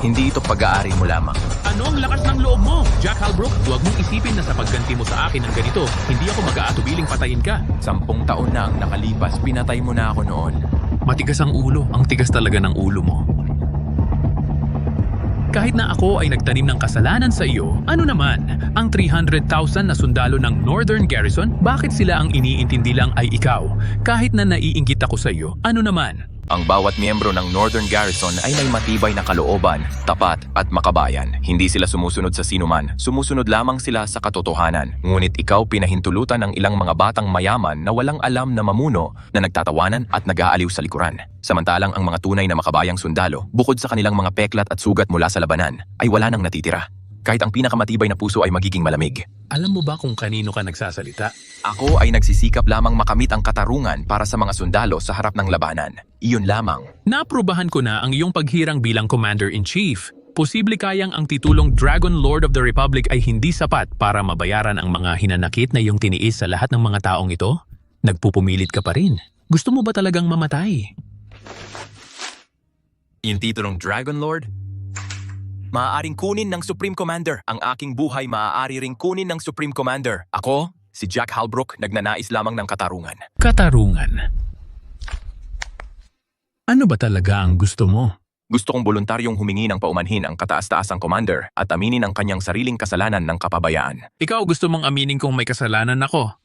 Hindi ito pag-aari mo lamang. Ano ang lakas ng loob mo? Jack Halbrook, huwag mong isipin na sa pagganti mo sa akin ng ganito, hindi ako mag-aatubiling patayin ka. 10 taon na ang nakalipas, pinatay mo na ako noon. Matigas ang ulo. Ang tigas talaga ng ulo mo. Kahit na ako ay nagtanim ng kasalanan sa iyo, ano naman? Ang 300,000 na sundalo ng Northern Garrison, bakit sila ang iniintindi lang ay ikaw? Kahit na naiinggit ako sa iyo, ano naman? Ang bawat miyembro ng Northern Garrison ay may matibay na kalooban, tapat at makabayan. Hindi sila sumusunod sa sinuman, sumusunod lamang sila sa katotohanan. Ngunit ikaw pinahintulutan ng ilang mga batang mayaman na walang alam na mamuno na nagtatawanan at nag-aaliw sa likuran. Samantalang ang mga tunay na makabayang sundalo, bukod sa kanilang mga peklat at sugat mula sa labanan, ay wala nang natitira. Kahit ang pinakamatibay na puso ay magiging malamig. Alam mo ba kung kanino ka nagsasalita? Ako ay nagsisikap lamang makamit ang katarungan para sa mga sundalo sa harap ng labanan. Iyon lamang. Naaprubahan ko na ang iyong paghirang bilang Commander-in-Chief. Posible kayang ang titulong Dragon Lord of the Republic ay hindi sapat para mabayaran ang mga hinanakit na iyong tiniis sa lahat ng mga taong ito? Nagpupumilit ka pa rin. Gusto mo ba talagang mamatay? Yung titulong Dragon Lord? Maaaring kunin ng Supreme Commander. Ang aking buhay maaari ring kunin ng Supreme Commander. Ako, si Jack Halbrook, nagnanais lamang ng katarungan. Katarungan. Ano ba talaga ang gusto mo? Gusto kong voluntaryong humingi ng paumanhin ang kataas-taasang commander at aminin ang kanyang sariling kasalanan ng kapabayaan. Ikaw gusto mong aminin kung may kasalanan ako.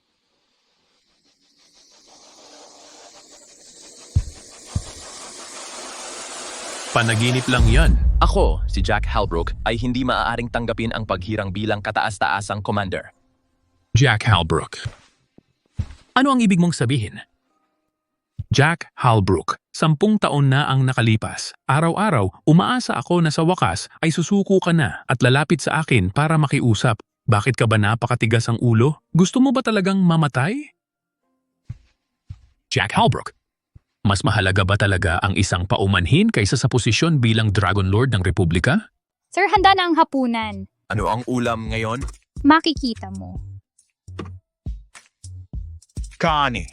Panaginip lang yan. Ako, si Jack Halbrook, ay hindi maaaring tanggapin ang paghirang bilang kataas-taasang commander. Jack Halbrook. Ano ang ibig mong sabihin? Jack Halbrook, 10 taon na ang nakalipas. Araw-araw, umaasa ako na sa wakas ay susuko ka na at lalapit sa akin para makiusap. Bakit ka ba napakatigas ang ulo? Gusto mo ba talagang mamatay? Jack Halbrook. Mas mahalaga ba talaga ang isang paumanhin kaysa sa posisyon bilang Dragon Lord ng Republika? Sir, handa na ang hapunan. Ano ang ulam ngayon? Makikita mo. Kani.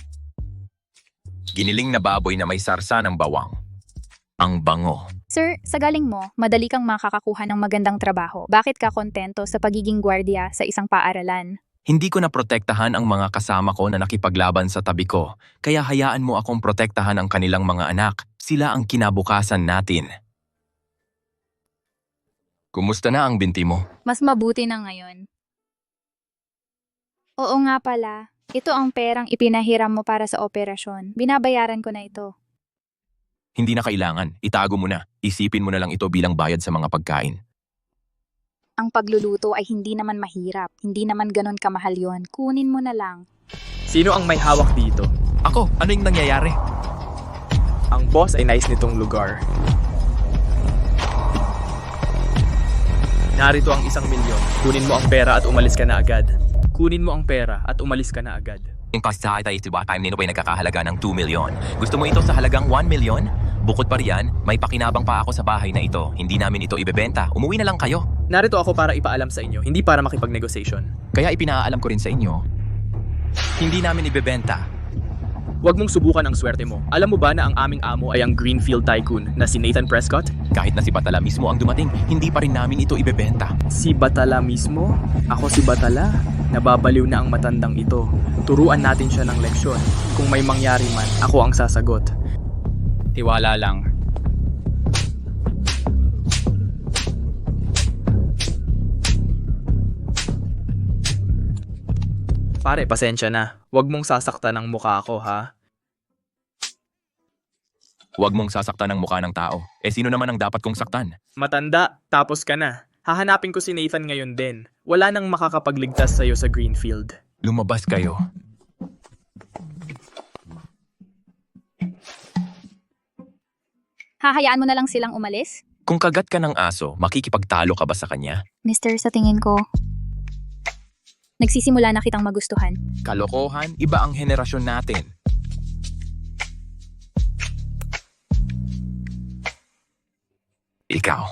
Giniling na baboy na may sarsa ng bawang. Ang bango. Sir, sa galing mo, madali kang makakakuha ng magandang trabaho. Bakit ka kontento sa pagiging gwardiya sa isang paaralan? Hindi ko na protektahan ang mga kasama ko na nakipaglaban sa tabi ko, kaya hayaan mo akong protektahan ang kanilang mga anak. Sila ang kinabukasan natin. Kumusta na ang binti mo? Mas mabuti na ngayon. Oo nga pala, ito ang perang ipinahiram mo para sa operasyon. Binabayaran ko na ito. Hindi na kailangan. Itago mo na. Isipin mo na lang ito bilang bayad sa mga pagkain. Ang pagluluto ay hindi naman mahirap. Hindi naman ganon kamahal yon. Kunin mo na lang. Sino ang may hawak dito? Ako, ano yung nangyayari? Ang boss ay nice nitong lugar. Narito ang 1 milyon. Kunin mo ang pera at umalis ka na agad. Kunin mo ang pera at umalis ka na agad. Yung kasahita ito ba time nino ay nagkakahalaga ng 2 milyon. Gusto mo ito sa halagang 1 milyon? Bukod pa riyan, may pakinabang pa ako sa bahay na ito. Hindi namin ito ibebenta. Umuwi na lang kayo. Narito ako para ipaalam sa inyo, hindi para makipag-negotiation. Kaya ipinaalam ko rin sa inyo, hindi namin ibebenta. Huwag mong subukan ang swerte mo. Alam mo ba na ang aming amo ay ang Greenfield Tycoon na si Nathan Prescott? Kahit na si Batala mismo ang dumating, hindi pa rin namin ito ibebenta. Si Batala mismo? Ako si Batala? Nababaliw na ang matandang ito. Turuan natin siya ng leksyon. Kung may mangyari man, ako ang sasagot. Tiwala lang. Pare, pasensya na. Huwag mong sasaktan ang mukha ko, ha? Huwag mong sasaktan ang mukha ng tao. Sino naman ang dapat kong saktan? Matanda, tapos ka na. Hahanapin ko si Nathan ngayon din. Wala nang makakapagligtas sa'yo sa Greenfield. Lumabas kayo. Hahayaan mo na lang silang umalis? Kung kagat ka ng aso, makikipagtalo ka ba sa kanya? Mister, sa tingin ko, nagsisimula na kitang magustuhan. Kalokohan, iba ang henerasyon natin. Ikaw,